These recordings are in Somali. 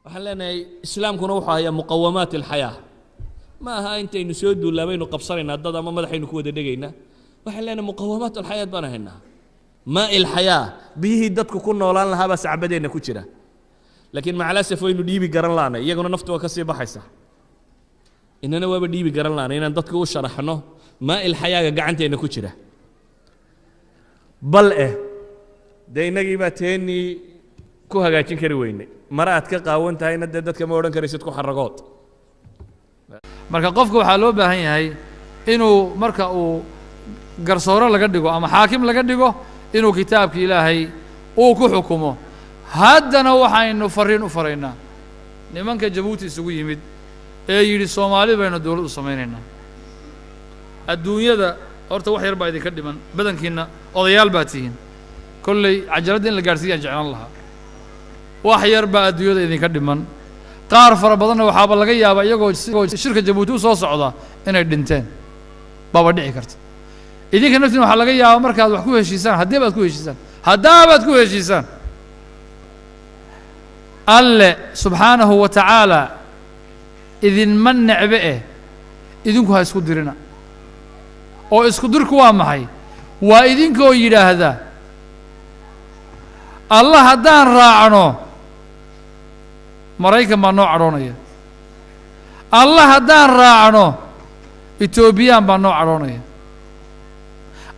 waxaan leenahay islaamkuna wuxuu hayaa muqawamaat alxayaa ma aha intaynu soo duulaabaynu qabsanaynaa dad ama madaxaynu ku wada dhegaynaa waxaan leenahay muqawamaat alxayaat baan haynaa maa ilxayaa biyihii dadku ku noolaan lahaabaa sacbadeenna ku jira laakiin macalasaf waynu dhiibi garan laanay iyaguna naftu waa ka sii baxaysa inana waaba dhiibi garan laanay inaan dadku u sharaxno maa ilxayaaga gacanteenna ku jira bal dee innagii baa teennii ku hagaajin kari weynay mara aad ka qaawan tahayna dee dadka ma odhan karaysid ku xaragood marka qofka waxaa loo baahan yahay inuu marka uu garsoore laga dhigo ama xaakim laga dhigo inuu kitaabka ilaahay uu ku xukumo haddana waxaynu fariin u faraynaa nimanka jabuuti isugu yimid ee yidhi soomaali baynu dawlad u samaynaynaa adduunyada horta wax yar baa idinka dhiman badankiinna odayaal baa tihiin kolley cajaladda in la gaadhsiiyaan jeclaan lahaa wax yar baa adduunyada idinka dhiman qaar fara badanna waxaaba laga yaabaa iyagoo shirka jabuuti u soo socda inay dhinteen baaba dhici karta idinka naftiin waxaa laga yaabaa markaad wax ku heshiisaan haddaabaad ku heshiisaan alle subxaanahu wa tacaala idinma necbe idinku ha isku dirina oo isku dirku waa maxay waa idinkoo yidhaahda allah haddaan raacno maraykan baa noo cadhoonaya allah haddaan raacno etoobiyaan baa noo cadhoonaya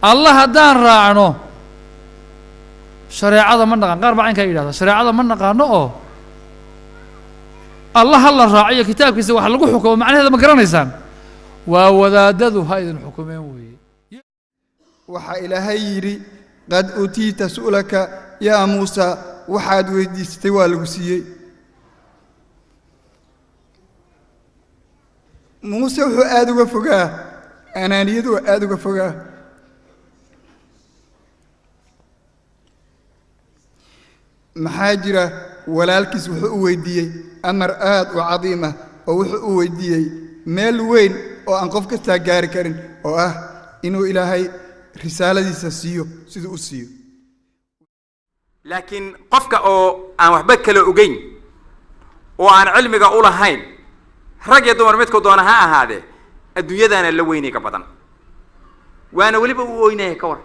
allah haddaan raacno shareecada ma naqaan qaar baa caynkaa yidhahda shareecada ma naqaano oo allah ha la raaciyo kitaabkiisa wax lagu xukumo macnaheeda ma garanaysaan waa wadaadadu ha idin xukumeen weeye waxaa ilaahay yidhi qad uutiita su'laka yaa muusa waxaad weydiisatay waa lagu siiyey muuse wuxuu aada uga fogaa anaaniyadu waa aada uga fogaa maxaa jira walaalkiis wuxuu u weydiiyey amar aad u cadiima oo wuxuu u weydiiyey meel weyn oo aan qof kastaa gaari karin oo ah inuu ilaahay risaaladiisa siiyo siduu u siiyo laakiin qofka oo aan waxba kala ogeyn oo aan cilmiga u lahayn rag iyo dumar midku doona ha ahaadee adduunyadana la weynayga badan waana weliba u ooynaya ka war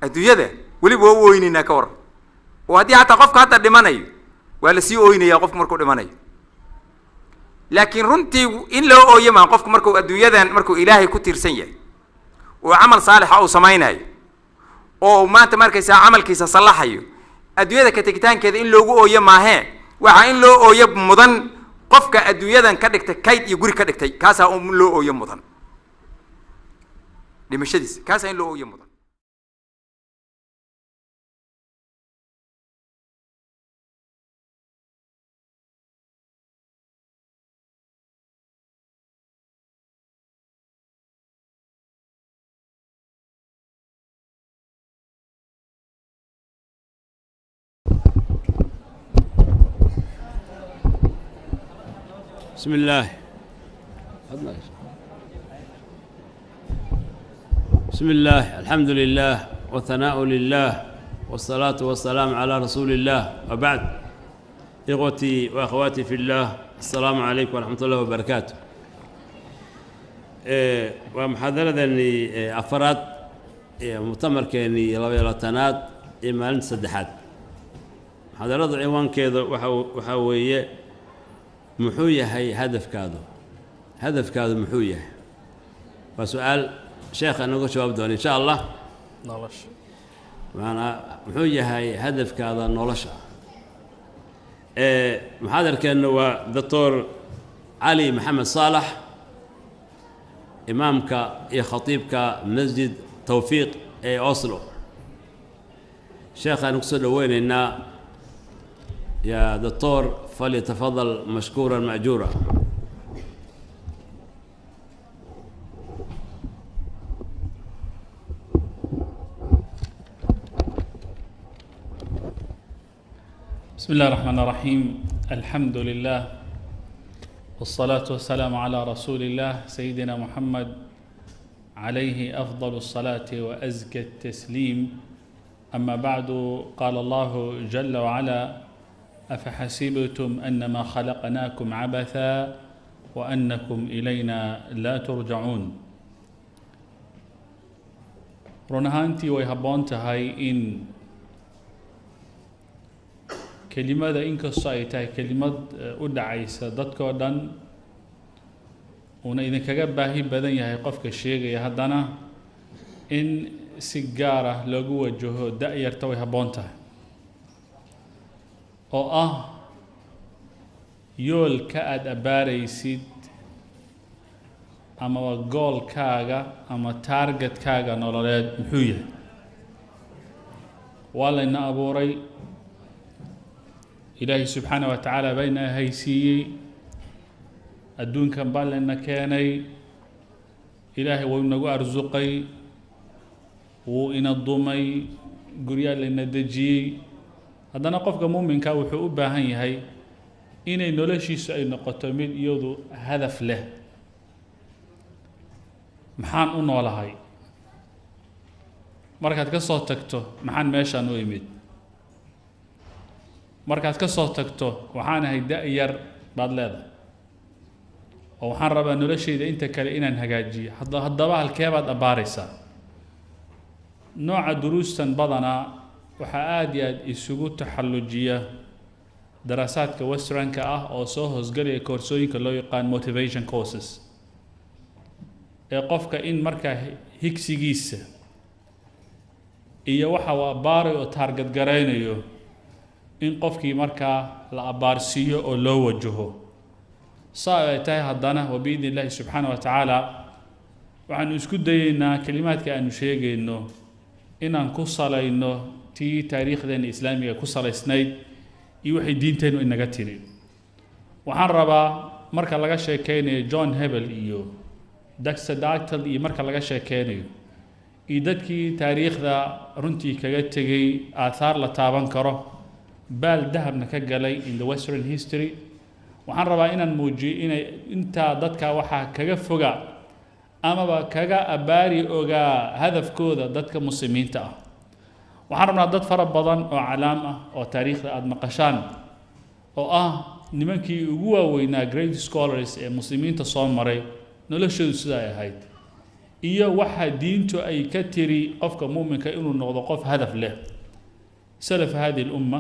adduunyada weliba waa u ooynaynaa ka war oo haddii hataa qofka hadda dhimanayo waa la sii ooynayaa qofku markuu dhimanayo laakiin runtii in loo ooyo maan qofku markuu adduunyadan markuu ilaahay ku tiirsan yahay oo camal saalixa uu samaynayo oo maanta markaysaa camalkiisa sallaxayo adduunyada ka tegitaankeeda in loogu ooyo maahee waxaa in loo ooyo mudan qofka adduunyadan ka dhigtay kayd iyo guri ka dhigtay kaasaa loo ooyo mudan dhimashadiisa kaasaa in loo ooyo mudan بسم الله بسم الله الحمد لله والثناء لله والصلاة والسلام على رسول الله وبعد إخوتي وأخواتي في الله السلام عليكم ورحمة الله وبركاته ومحاضرة أفراد مؤتمر كيني لبيلتانات إيمان سدحات محاضرة عنوان كذا وحوية muxuu yahay hadafkaadu muxuu yahay waa su-aal sheekha inagu jawaab doona insha allah nolosha maanaa muxuu yahay hadafkaada nolosha muxaadarkeenna waa doctor cali maxamed saalax imaamka iyo khatiibka masjid tawfiiq ee oslo sheekha anu kusoo dhaweynaynaa يا دكتور فليتفضل مشكورا مأجورا بسم الله الرحمن الرحيم الحمد لله والصلاة والسلام على رسول الله سيدنا محمد عليه أفضل الصلاة وأزكى التسليم أما بعد قال الله جل وعلا أفحسبتم أنما خلقناكم عبثا وأنكم إلينا لا ترجعون. run ahaantii way habboon tahay in kelimada inkastoo ay tahay kelimad u dhacaysa dadkoo dhan uuna idinkaga baahi badan yahay qofka sheegaya, haddana in si gaar ah loogu wajaho da-yarta way habboon tahay, oo ah yoolka aada abbaaraysid ama goolkaaga ama taargetkaaga nololeed muxuu yahay. waa layna abuuray, ilaahay subxaanaه wa tacaala bayna haysiiyey, adduunkan baa layna keenay, ilaahay wuu inagu arsuqay, wuu ina dumay, guryaa layna dejiyey. haddana qofka muuminka wuxuu u baahan yahay inay noloshiisu ay noqoto mid iyadu hadaf leh. maxaan u noolahay? markaad ka soo tagto maxaan meeshaan u imid? markaad ka soo tagto waxaan ahay da-yar baad leedahay, oo waxaan rabaa noloshayda inta kale inaan hagaajiyo. haddaba halkee baad abbaaraysaa? nooca duruustan badanaa waxaa aada iyo aada isugu taxallujiya daraasaadka westranka ah oo soo hoosgelaya koorsooyinka loo yaqaan motivation courses, ee qofka in markaa higsigiisa iyo waxa uu abbaaray oo taarget garaynayo in qofkii markaa la abbaarsiiyo oo loo wajaho. saa ay tahay haddana wabiidni illaahi subxaanaه wa tacaala waxaanu isku dayeynaa kelimaadka aanu sheegayno inaan ku salayno tii taariikhdeena islaamiga ku salaysnayd iyo waxay diinteennu inaga tiri. waxaan rabaa marka laga sheekeynayo John Hebel iyo Dexter Dactyl iyo marka laga sheekeynayo iyo dadkii taariikhda runtii kaga tegay aahaar la taaban karo, baal dahabna ka galay in the western history, waxaan rabaa inaan muujiyo inay intaa dadka waxaa kaga foga amaba kaga abbaari ogaa hadafkooda dadka muslimiinta ah. waxaan rabnaa dad fara badan oo calaam ah oo taariikhda aada maqashaan oo ah nimankii ugu waaweynaa great scholars ee muslimiinta soo maray, noloshoodu sida ay ahayd iyo waxa diintu ay ka tiri qofka muuminka inuu noqdo qof hadaf leh. salaf hadi lumma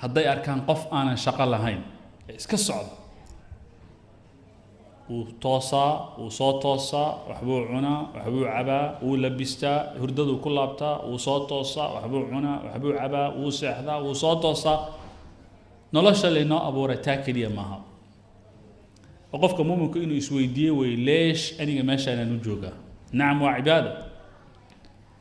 hadday arkaan qof aanan shaqo lahayn ee iska socda, wuu toosaa, wuu soo toosaa, waxbuu cunaa, waxbuu cabaa, wuu labistaa, hurdaduu ku laabtaa, wuu soo toosaa, waxbuu cunaa, waxbuu cabaa, wuu seexdaa, wuu soo toosaa. nolosha laynoo abuuray taa keliya maaha. oo qofka muuminka inuu isweydiiyo wey, leesh aniga meeshaanaan u joogaa? nacam, waa cibaada,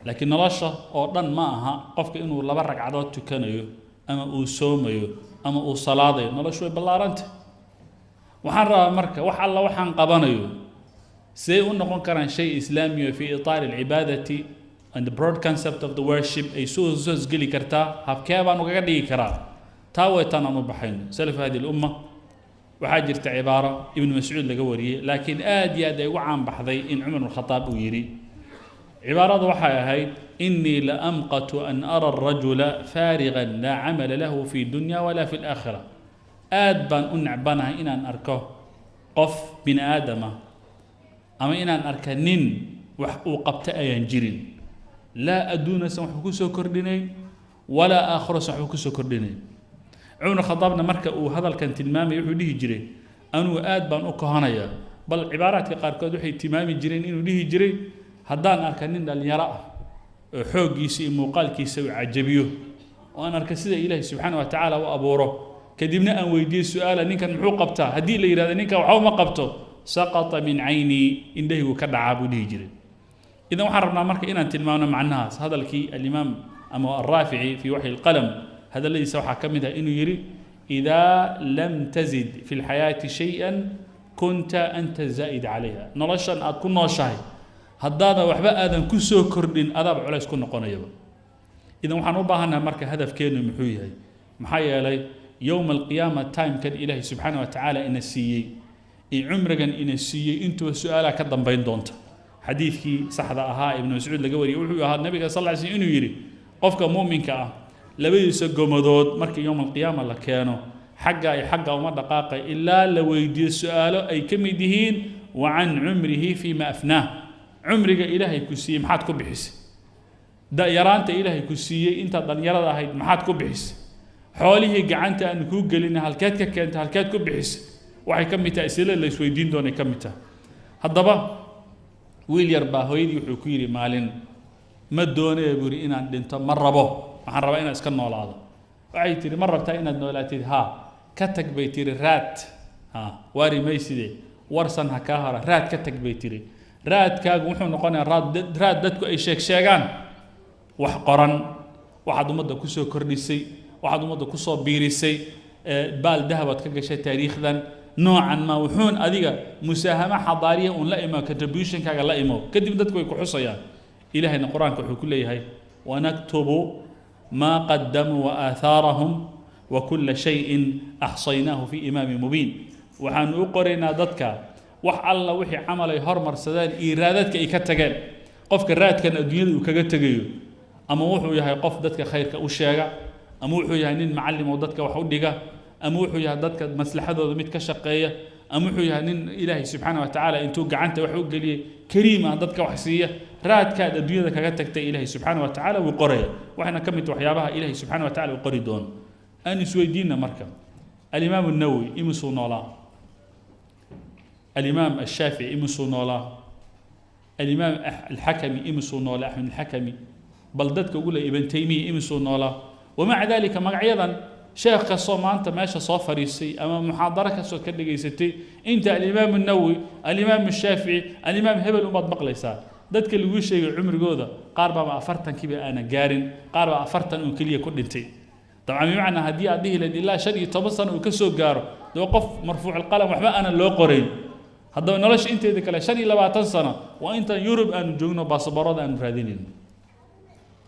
laakiin nolosha oo dhan ma aha qofka inuu 2 ragcadood tukanayo ama uu soomayo ama uu salaadayo. noloshu way ballaarantay. waxaan rabaa marka wax alla waxaan qabanayo siday u noqon karaan shay islaamiya fi itaar alcibaadati and the broad concept of the worship ay soo geli kartaa. habkee baan ugaga dhigi karaa? taa way tan aan u baxayno. salaf hadi lumma waxaa jirta cibaaro ibnu mascuud laga wariyey, laakiin aad iyo aad ay ugu caan baxday in cumar bn khataab uu yidhi. cibaaradu waxay ahayd: inii la amqatu an ara arajula faarigan laa camala lahu fi dunya walaa fi alaakhira. aad baan u necbanahay inaan arko qof bini aadama ama inaan arka nin wax uu qabta ayaan jirin, laa adduunasan waxba ku soo kordhinayn walaa aakhirasan waxba ku soo kordhinayn. cumar khadaabna marka uu hadalkan tilmaamay wuxuu dhihi jiray anugu aad baan u kohanayaa, bal cibaaraadka qaarkood waxay tilmaami jireen inuu dhihi jiray haddaan arka nin dhallinyaro ah oo xooggiisa iyo muuqaalkiisa uu cajabiyo, oo aan arka sida ilaahay subxaana wa tacaala u abuuro, kadibna aan weydiiyo su-aala ninkan muxuu qabtaa, haddii la yidhahdo ninkan waxba uma qabto, saqata min caynii, indhahaygu ka dhacaa buu dhihi jiray. idan waxaan rabnaa marka inaan tilmaamno macnahaas. hadalkii alimaam ama arraafici fii waxyi alqalam hadalladiisa waxaa ka mid ah inuu yidhi: idaa lam tazid fi lxayaati shay-an kunta anta zaa'id calayha. noloshan aad ku nooshahay haddaadan waxba aadan ku soo kordhin adaab culays ku noqonayaba. idan waxaan u baahannaha marka hadafkeennu muxuu yahay? maxaa yeelay yowma alqiyaama timekan ilaahay subxaana wa tacaala ina siiyey iyo cumrigan ina siiyey intuba su-aalaa ka dambayn doonta. xadiidkii saxda ahaa ibnu mascuud laga wariyey wuxuu ahaa nabiga sal ly slm inuu yidhi qofka muuminka ah labadiisa gomadood markii yowm alqiyaama la keeno xagga ay xagga uma dhaqaaqay ilaa la weydiiyo su'aalo ay ka mid yihiin wa can cumrihi fiima afnaah cumriga ilaahay ku siiyey maxaad ku bixisay yaraanta ilaahay ku siiyey intaad dhallinyarada ahayd maxaad ku bixisay xoolihii gacanta aan kuu gelina halkeed ka keentay halkeed ku bixisay waxay ka mid tahay isla la isweydiin doonay ka mid tahay haddaba wiil yar baa hooyadii wuxuu ku yidhi maalin ma doonaya buu yidhi inaan dhinto ma rabo waxaan rabaa inaan iska noolaado waxay tihi ma rabtaa inaad noolaatid haa ka tag bay tihi raad waari mayside warsan ha kaa hara raad ka tag bay tihi raadkaagu wuxuu noqonayaa raad dadku ay sheegaan wax qoran waxaad ummadda ku soo kordhisay waxaad ummadda ku soo biirisay baal dahabaad ka gashay taariikhdan noocan ma wuxuun adiga musaahama xadaariya uun la imo contributionkaaga la imo kadib dadku way ku xusayaan ilaahayna qur-aanka wuxuu ku leeyahay wanaktubu maa qadamuu wa aathaarahum wa kulla shayin axsaynaahu fi imaamin mubiin waxaanu u qoraynaa dadka wax alla wixii camal ay hormarsadeen iyo raadadka ay ka tageen qofka raadkan adduunyada uu kaga tegayo ama wuxuu yahay qof dadka khayrka u sheega ama wuxuu yahay nin macallim oo dadka wax u dhiga ama wuxuu yahay dadka maslaxadooda mid ka shaqeeya ama wuxuu yahay nin ilaahay subxaanahu wa tacaala intuu gacanta wax u geliyey kariim ah dadka wax siiya raadkaad adduunyada kaga tagtay ilaahay subxaanahu wa tacaala wuu qoraya waxayna ka mid waxyaabaha ilaahay subxaanahu wa tacaala uu qori doono aan isweydiinna marka alimaam الnawowi imisuu noolaa alimaam الshaafici imisuu noolaa alimaam alxakami imisuu noolaa axmed alxakami bal dadka ugu le ibn taymiya imisuu noolaa wamaca dalika magacyadan sheekh kastoo maanta meesha soo fariisay ama muxaadaro kastoo ka dhegaysatay inta alimaam الnawowi alimaam الshaafici alimaam hebel umaad maqlaysaa dadka lagu sheegay cumrigooda qaar baaba 40kiiba aanan gaarin qaar baa 40 oo keliya ku dhintay dabcan bimacnaa haddii aad dhihi lahayd ilaa 15 sano uu ka soo gaaro dee qof marfuuc alqalam waxba aanan loo qorayn haddaba nolosha inteeda kale 25 sano waa intaan yurub aanu joogno baasaboorada aanu raadinayno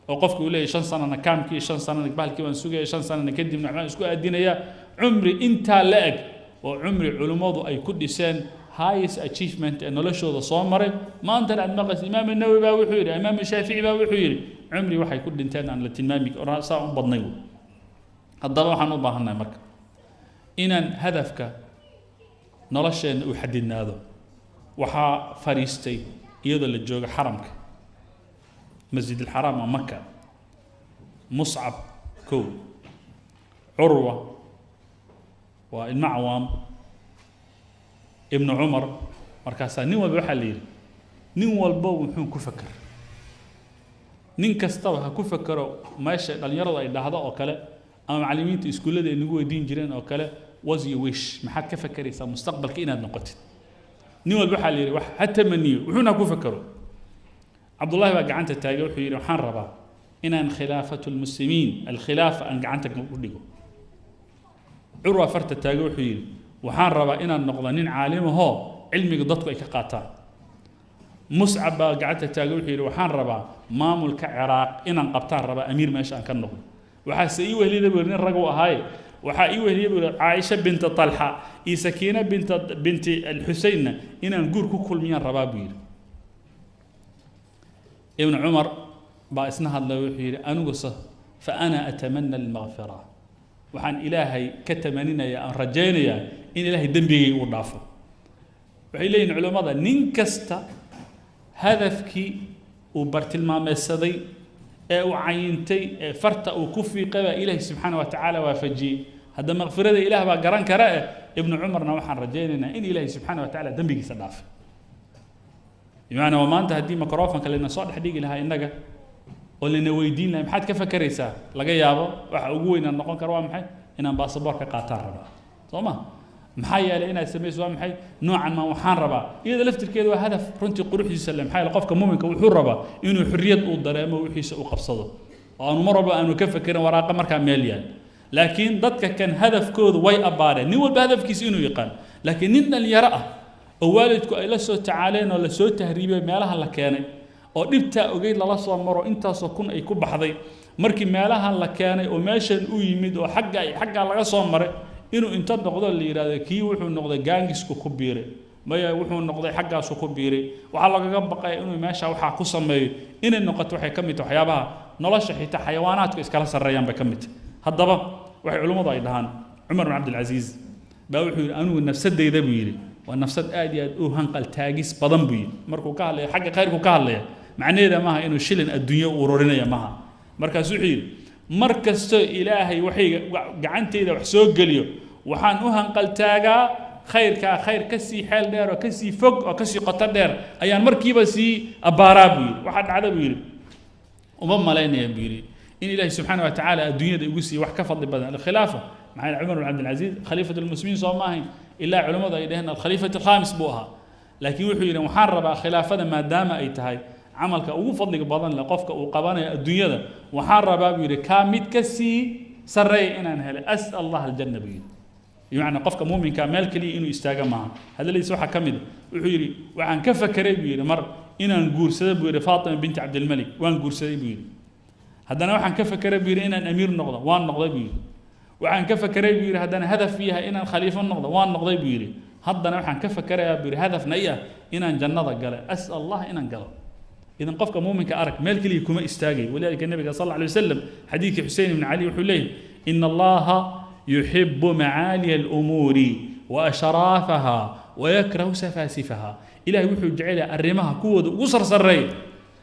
oo qofku uu leeyahay 5 sanana kaamkii 5 sanana bahalkii waan sugaya 5 sanana kadibna waxaan isku aadinaya cumri intaa la eg oo cumri culimadu ay ku dhiseen highest achievement ee noloshooda soo maray maanta aad maqas imaam an-nawawi baa wuxuu yiri imaam shaafici baa wuxuu yiri cumri waxay ku dhinteen aan la tilmaami oo saa u badnay haddaba waxaan u baahannahay marka inaan hadafka nolosheena u xadidnaado waxaa fariistay iyadoo la joogo xaramka masjid alxaraam oo maka muscab kow curwa waa ilma cawaam ibnu cumar markaasaa nin walba waxaa la yidhi nin walba wuxuu ku fakar nin kastaba ha ku fakaro meesha dhallinyaradu ay dhahdo oo kale ama macallimiinta iskuullada ay nagu weydiin jireen oo kale was your wish maxaad ka fakaraysaa mustaqbalka inaad noqotid nin walba waxaa la yidhi wax ha tamaniyo wuxuuna ku fakaro cabdullahi baa gacanta taagay wuxuu yidhi waxaan rabaa inaan khilaafatu lmuslimiin alkhilaafa aan gacanta u dhigo curwa farta taagay wuxuu yidhi waxaan rabaa inaan noqdo nin caalim ahoo cilmiga dadku ay ka qaataan muscab baa gacanta taagay wuxuu yidhi waxaan rabaa maamulka ciraaq inaan qabtaan rabaa amiir meesha aan ka noqdo waxaase ii wehliyada buu nin rag u ahaaye waxaa ii wehliyay buu caaisha binta talxa iyo sakiina binti alxuseynna inaan guur ku kulmiyaan rabaa buu yidhi ibnu cumar baa isna hadlay wuxuu yidhi aniguse fa ana atamana almaqfira waxaan ilaahay ka tamaninayaa aan rajaynayaa in ilaahay dembigay uu dhaafo waxay leeyihin culammada nin kasta hadafkii uu bartilmaameysaday ee uu cayintay ee farta uu ku fiiqay baa ilaahay subxaana wa tacaala waafajiyey hadda maqfirada ilaah baa garan kara ibnu cumarna waxaan rajaynaynaa in ilaahay subxaana wa tacaala dembigiisa dhaafay bimacnaa waa maanta haddii microfonka layna soo dhex dhigi lahaa innaga oo layna weydiin lahay maxaad ka fakaraysaa laga yaabo waxa ugu weynaan noqon kara waa maxay inaan baasaboorka qaataan rabaa soo ma maxaa yeelay inaad samayso waa maxay noocan maa waxaan rabaa iyada laftirkeeda waa hadaf runtii quruxdiisa le maxaa yeele qofka muuminka wuxuu rabaa inuu xurriyad uu dareemo wixiisa u qabsado oo aanu mar walba aanu ka fakerin waraaqa markaa meel yaal laakiin dadka kan hadafkoodu way abbaareen nin walba hadafkiisa inuu yaqaan laakiin nin dhalinyaro ah oo waalidku ay la soo tacaaleen oo la soo tahriibay meelaha la keenay oo dhibtaa ogeyd lala soo maro intaasoo kun ay ku baxday markii meelahan la keenay oo meeshan u yimid oo xaggaa laga soo maray inuu inta noqdo la yidhaahdo kii wuxuu noqday gaangisku ku biiray maya wuxuu noqday xaggaasu ku biiray waxaa lagaga baqaya inuu meesha waxaa ku sameeyo inay noqoto waxay ka mid tahay waxyaabaha nolosha xitaa xayawaanaadku iskala sarreeyaan bay ka mid tahay haddaba waxay culimmadu ay dhahaan cumar bin cabdilcasiis baa wuxuu yidhi anigu nafsadeyda buu yidhi waa nafsad aad iyo aad u hanqal taagis badan buu yidhi markuu ka hadlaya xagga khayrku ka hadlaya macnaheeda maaha inuu shilin adduunyo u ururinaya maaha markaasuu wuxuu yidhi mar kastoo ilaahay waxay gacanteyda wax soo geliyo waxaan u hanqal taagaa khayrkaa khayr ka sii xeel dheer oo ka sii fog oo ka sii qoto dheer ayaan markiiba sii abbaaraa buu yidhi waxaa dhacda buu yidhi uma malaynaya buu yidhi in ilaahay subxaana wa tacaala adduunyada igu siiye wax ka fadli badan alkhilaafa maxaa cumar bin cabdilcasiis khaliifat almuslimiin soo ma ahayn ilaa culimmadu ay dhaheen alkhaliifat alkhaamis buu ahaa laakiin wuxuu yidhi waxaan rabaa khilaafada maadaama ay tahay camalka ugu fadliga badan leh qofka uu qabanayo adduunyada waxaan rabaa buu yidhi kaa mid ka sii sarreeya inaan helay as'al allah aljanna buu yidhi bimacnaa qofka muuminka meel keliya inuu istaaga maaha hadaladiisa waxaa ka mid a wuxuu yidhi waxaan ka fakeray buu yidhi mar inaan guursado buu yidhi faatima binti cabdilmalik waan guursaday buu yidhi haddana waxaan ka fakeray buu yidhi inaan amiir noqdo waan noqday buu yidhi waxaan ka fakeray buu yidhi haddana hadaf yahay inaan khaliifo noqdo waan noqday buu yidhi haddana waxaan ka fakerayaa buu yidhi hadafna i ah inaan jannada galo as'al allah inaan galo idan qofka muuminka arag meel keliya kuma istaagay walidaalika nabiga sal alla alay wasalam xadiidkii xusein ibni cali wuxuu leeyahy ina allaha yuxibu macaaliya alumuuri wa ashraafaha wayakrahu safaasifaha ilahay wuxuu jecel yahay arrimaha kuwooda ugu sarsareeya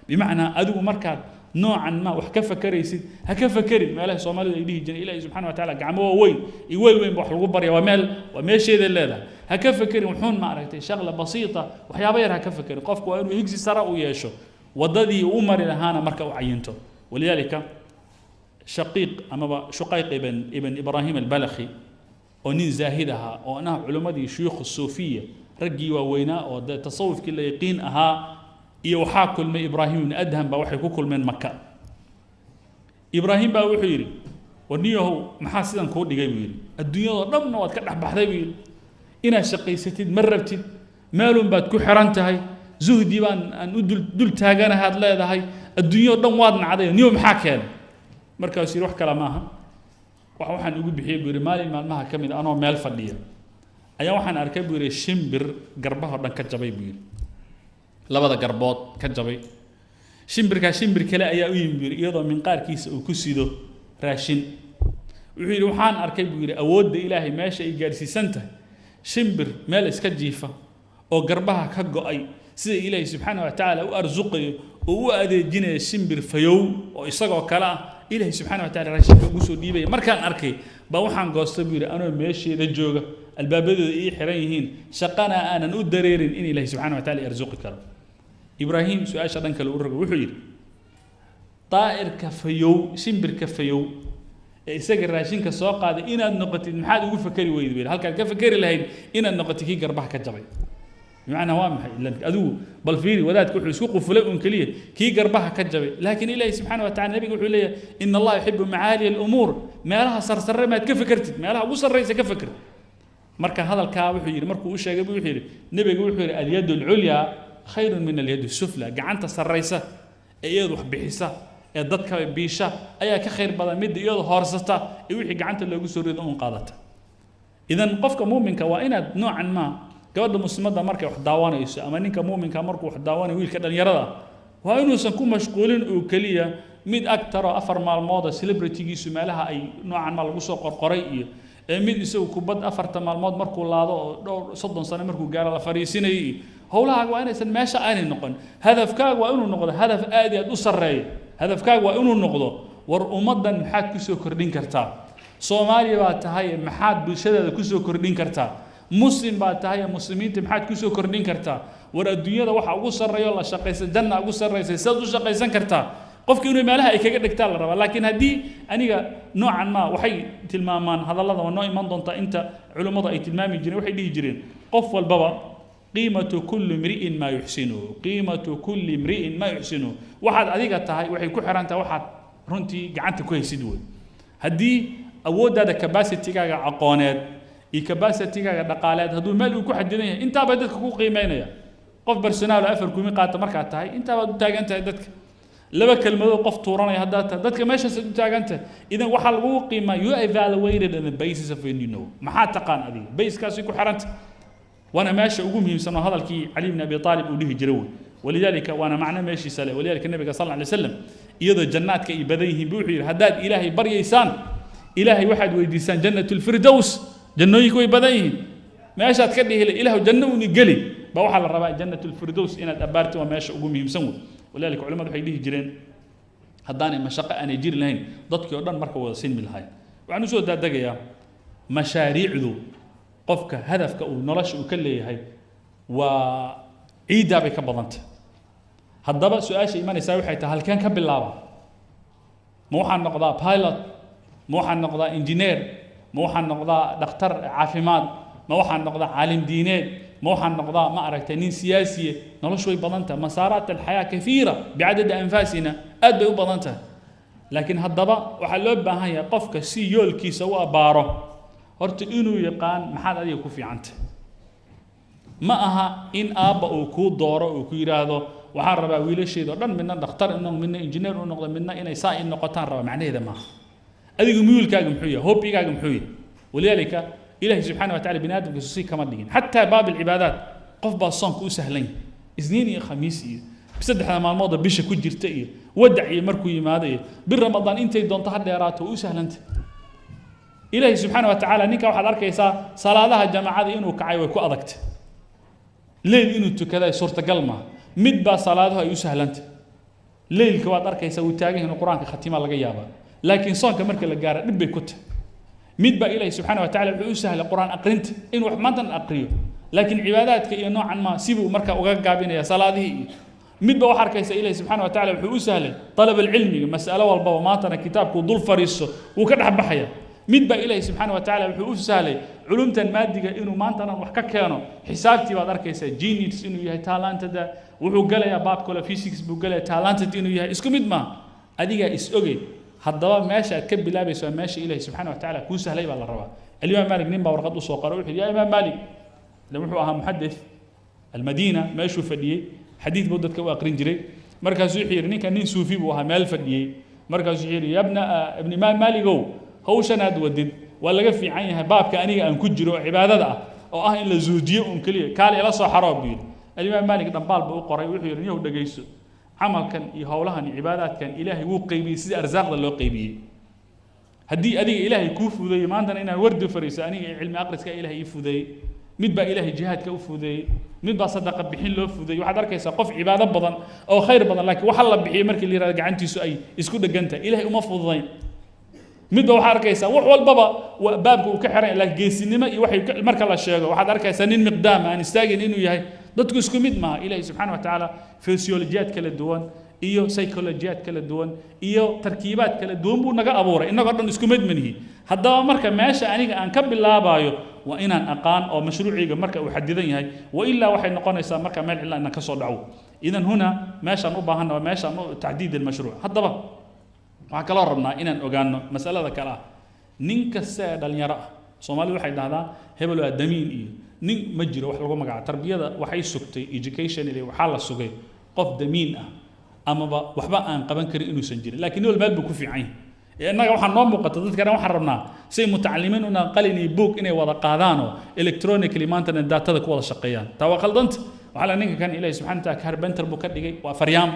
bimacnaa adigu markaad noocan ma wax ka fakeraysid ha ka fakerin meelaha soomaalidu ay dhihi jireen ilaahay subxana wa tacaala gacmo waaweyn iyo weel weyn ba wax lagu barya waa meesheeda leedahay ha ka fakerin wuxuun ma aragtay shaqla basiita waxyaaba yar ha ka fakerin qofku waa inuu higsi sara u yeesho wadadii u mari lahaana marka u cayinto walidaalika shaqiiq amaba shuqayq ibn ibraahim albalakhi oo nin zaahid ahaa oo anaha culimmadii shuyuukh suufiya raggii waaweynaa oo dee tasawufkii la yaqiin ahaa iyo waxaa kulmay ibraahim ibn adham baa waxay ku kulmeen maka ibraahim baa wuxuu yidhi warniyahow maxaa sidan kuu dhigay buu yidhi adduunyadoo dhanna waad ka dhex baxday buu yidhi inaad shaqaysatid ma rabtid meelun baad ku xiran tahay zuhdi baan aan u dul taaganahaad leedahay adduunyao dhan waad nacday niyo maxaa keenay markaasuu yidhi wax kale maaha waxaan ugu bixiyey buu yidhi maalin maalmaha ka mid anoo meel fadhiya ayaa waxaan arkay buu yidhi shimbir garbahoo dhan ka jabay buu yidhi labada garbood ka jabay shimbirkaa shimbir kale ayaa u yimi buu yidhi iyadoo minqaarkiisa uu ku sido raashin wuxuu yidhi waxaan arkay buu yidhi awoodda ilaahay meesha ay gaadhsiisan tahay shimbir meel iska jiifa oo garbaha ka go'ay sida ilaahay subxaana wa tacaala u arsuqayo oo u adeejinaya shimbir fayow oo isagoo kale ah ilaahay subxaana wa taala raashinka ugu soo dhiibaya markaan arkay baa waxaan goostay buu yidhi anoo meesheeda jooga albaabadooda ii xiran yihiin shaqana aanan u dareerin in ilaahay subxaana wa taala arsuqi karo ibraahim su-aasha dhan kale u rogo wuxuu yidhi daa'irka fayow shimbirka fayow ee isaga raashinka soo qaaday inaad noqotid maxaad ugu fakeri weydi buu yidhi halkaad ka fakeri lahayd inaad noqotid kii garbaha ka jabay bimacnaa waa maxay ilan adigu bal fiiri wadaadka wuxuu isku qufulay un keliya kii garbaha ka jabay laakiin ilaahi subxaana wa tacala nabiga wuxuu leeyahay ina allaha yuxibu macaaliya alumuur meelaha sarsarre maad ka fekertid meelaha ugu sarraysa ka feker marka hadalkaa wuxuu yidhi markuu u sheegay buu wuxuu yidhi nebiga wuxuu yidhi alyadu alculyaa khayrun min alyadi sufla gacanta sarraysa ee iyadu wax bixisa ee dadka biisha ayaa ka khayr badan midda iyadu hoorsata ee wixii gacanta loogu soo rido un qaadata idan qofka muuminka waa inaad noocan maa gabadha muslimadda markay wax daawanayso ama ninka muuminka markuu wax daawanayo wiilka dhallinyarada waa inuusan ku mashquulin oo keliya mid agtaroo 4 maalmood celebritygiisu meelaha ay noocan ma lagu soo qorqoray iyo mid isagu kubad 4 maalmood markuu laado oo dhowr 30 sano markuu gaaro la fariisinayay howlahaaga waa inaysan meesha aanay noqon hadafkaaga waa inuu noqdo hadaf aad iyo aad u sarreeya hadafkaaga waa inuu noqdo war ummaddan maxaad ku soo kordhin kartaa Soomaaliya baa tahay maxaad bulshadeeda ku soo kordhin kartaa muslim baa tahay muslimiinta maxaad ku soo kordhin kartaa war adduunyada waxa ugu sarreeyo la shaqaysan janna ugu sarreysay saad u shaqaysan kartaa qofka inuu meelaha ay kaga dhigtaa la rabaa laakiin haddii aniga noocan ma waxay tilmaamaan hadallada waa noo iman doontaa inta culimmadu ay tilmaami jireen waxay dhihi jireen qof walbaba qiimatu kulli imri'in ma yuxsinu qiimatu kulli imri'in ma yuxsinu waxaad adiga tahay waxay ku xiran tahay waxaad runtii gacanta ku haysid wey haddii awooddaada capacity-gaaga aqooneed iyo capacity-gaaga dhaqaaleed hadduu meel uu ku xadidan yahay intaabaa dadka ku qiimeynaya qof personaal 4 kumi qaata markaad tahay intaabaad u taagan tahay dadka laba kelmadood qof tuuranaya haddaad tahay dadka meeshaas u taagan tahay idan waxaa lagu qiimaa you evaluated on the basis of when you know maxaa taqaan adiga bayskaasi ku xiranta وانا ماشي ugu muhiimsan oo hadalkii Ali ibn Abi Talib uu dhihi jiray walidalika waana macna meeshii sale walidalika nabiga sallallahu alayhi wasallam iyadoo jannaadka ay badan yihiin buu wuxuu yidhi haddaad ilaahay baryaysaan ilaahay waxaad weydiisaan jannatulfirdows jannooyinku way badan yihiin meeshaad ka dhihi ilaahu janno uuni geli ba waxaa la rabaa jannatulfirdows inaad abbaarti waa meesha ugu muhiimsan wey walaalika culimmadu waxay dhihi jireen haddaanay mashaqo aanay jiri lahayn dadkii oo dhan marka wada sinmi lahayn waxaan usoo daadagayaa mashaariicdu qofka hadafka uu nolosha uu ka leeyahay waa ciiddaa bay ka badantay haddaba su-aasha imanaysaa waxay tahay halkeen ka bilaaba ma waxaan noqdaa pilot ma waxaan noqdaa engineer ma waxaan noqdaa dhakhtar caafimaad ma waxaan noqdaa caalim diineed ma waxaan noqdaa ma aragtay nin siyaasiye noloshu way badan tahay masaaraat alxayaa kafiira bicadadi anfaasina aad bay u badan tahay laakiin haddaba waxaa loo baahan yahay qofka si yoolkiisa u abbaaro horta inuu yaqaan maxaad adiga ku fiicantay ma aha in aabba uu kuu dooro uu ku yidhaahdo waxaan rabaa wiilasheeda oo dhan midna dhakhtar inuu midna injineer u noqdo midna inay saa in noqotaan raba macnaheeda maaha adigu miyuulkaaga muxuu yahay hobbigaaga muxuu yahay walidaalika ilaahay subxaana wa tacala bini aadamkiisu si kama dhigin xataa baab alcibaadaat qof baa soonka u sahlan yahay isniin iyo khamiis iyo saddexda maalmood oo bisha ku jirta iyo wadac iyo markuu yimaado iyo bir ramadaan intay doonto ha dheeraato u sahlanta ilaahay subxaana wa tacaala ninka waxaad arkaysaa salaadaha jamaacada inuu kacay way ku adagtay leyl inuu tukaday suurtagal maaha mid baa salaaduhu ay u sahlantay leylka waad arkaysaa uu taagan yahay qur-aanka khatiima laga yaabaa laakiin soonka marka la gaaro dhib bay ku tahay mid baa ilaahay subxaana wa tacala wuxuu u sahlay qur-aan aqrinta inuu wax maantan aqriyo laakiin cibaadaadka iyo noocan ma sibuu marka uga gaabinaya salaadihii iyo midba waxaa arkaysa ilaahay subxaana wa tacala wuxuu u sahlay talab alcilmiga mas'alo walbaba maantana kitaabkuu dul fariisto wuu ka dhex baxaya mid baa ilaahay subxaana wa tacala wuxuu u sahlay culumtan maadiga inuu maantana wax ka keeno xisaabtii baad arkaysaa genius inuu yahay taalaantada wuxuu galayaa baab kale physics buu galayaa taalaantada inuu yahay isku mid maaha adigaa is ogey haddaba meesha aad ka bilaabayso waa meesha ilaahay subxaana wa tacala kuu sahlay baa la rabaa alimaam maalik nin baa warqad u soo qora wuxuu yidhi yaa imaam maalik wuxuu ahaa muxadis almadiina meeshuu fadhiyey xadiid buu dadka u aqrin jiray markaasuu wuxuu yidhi ninkan nin suufi buu ahaa meel fadhiyey markaasuu wuxuu yidhi yabna ibni imaam maaligow hawshan aad wadid waa laga fiican yahay baabka aniga aan ku jiro oo cibaadada ah oo ah in la zuujiyo un keliya kaale ila soo xaroo buu yidhi alimaam maalik dhambaal buu u qoray wuxuu yidhi niyow dhegayso camalkan iyo howlahan iyo cibaadaadkan ilaahay wuu qaybiyey sidii arsaaqda loo qaybiyey haddii adiga ilaahay kuu fuudeeyey maantana inaan wardi fariiso aniga cilmi aqriska ilaahay ii fuudeeyey mid baa ilaahay jihaadka u fuudeeyey mid baa sadaqa bixin loo fuudeeyey waxaad arkaysaa qof cibaado badan oo khayr badan laakiin waxa la bixiyey markii la yidhahdo gacantiisu ay isku dhegantahay ilaahay uma fududayn midba waxaad arkaysaa wax walbaba baabka uu ka xiran laakiin geesinimo iyo waxay marka la sheego waxaad arkaysaa nin miqdaam aan istaagin inuu yahay dadku isku mid maaha ilaahay subxaana wa tacaala fysiolojiyaad kala duwan iyo psycholojiyaad kala duwan iyo tarkiibaad kala duwan buu naga abuuray innagoo dhan isku mid manihi haddaba marka meesha aniga aan ka bilaabayo waa inaan aqaan oo mashruuciga marka uu xadidan yahay wa ilaa waxay noqonaysaa marka meel cidla inaan ka soo dhaco idan huna meeshaan u baahanna waa meeshaan tacdiid almashruuc haddaba waxaan kaloo rabnaa inaan ogaano masalada kale ah nin kasta ee dhalinyaro ah soomaalidu waxay dhahdaa hebel waa damiin iyo nin ma jiro wax lagu magacaabo tarbiyada waxay sugtay education ile waxaa la sugay qof damiin ah amaba waxba aan qaban karin inuusan jirin laakiin nin meel buu ku fiican yahay innaga waxaa noo muuqata dadkana waxaan rabnaa say mutacalimiin una qalin iyo buug inay wada qaadaan oo electronically maantana daatada ku wada shaqeeyaan taa waa khaldanta waxaa la ninka kan ilaahay subxana wa taala carpenter buu ka dhigay waa faryaam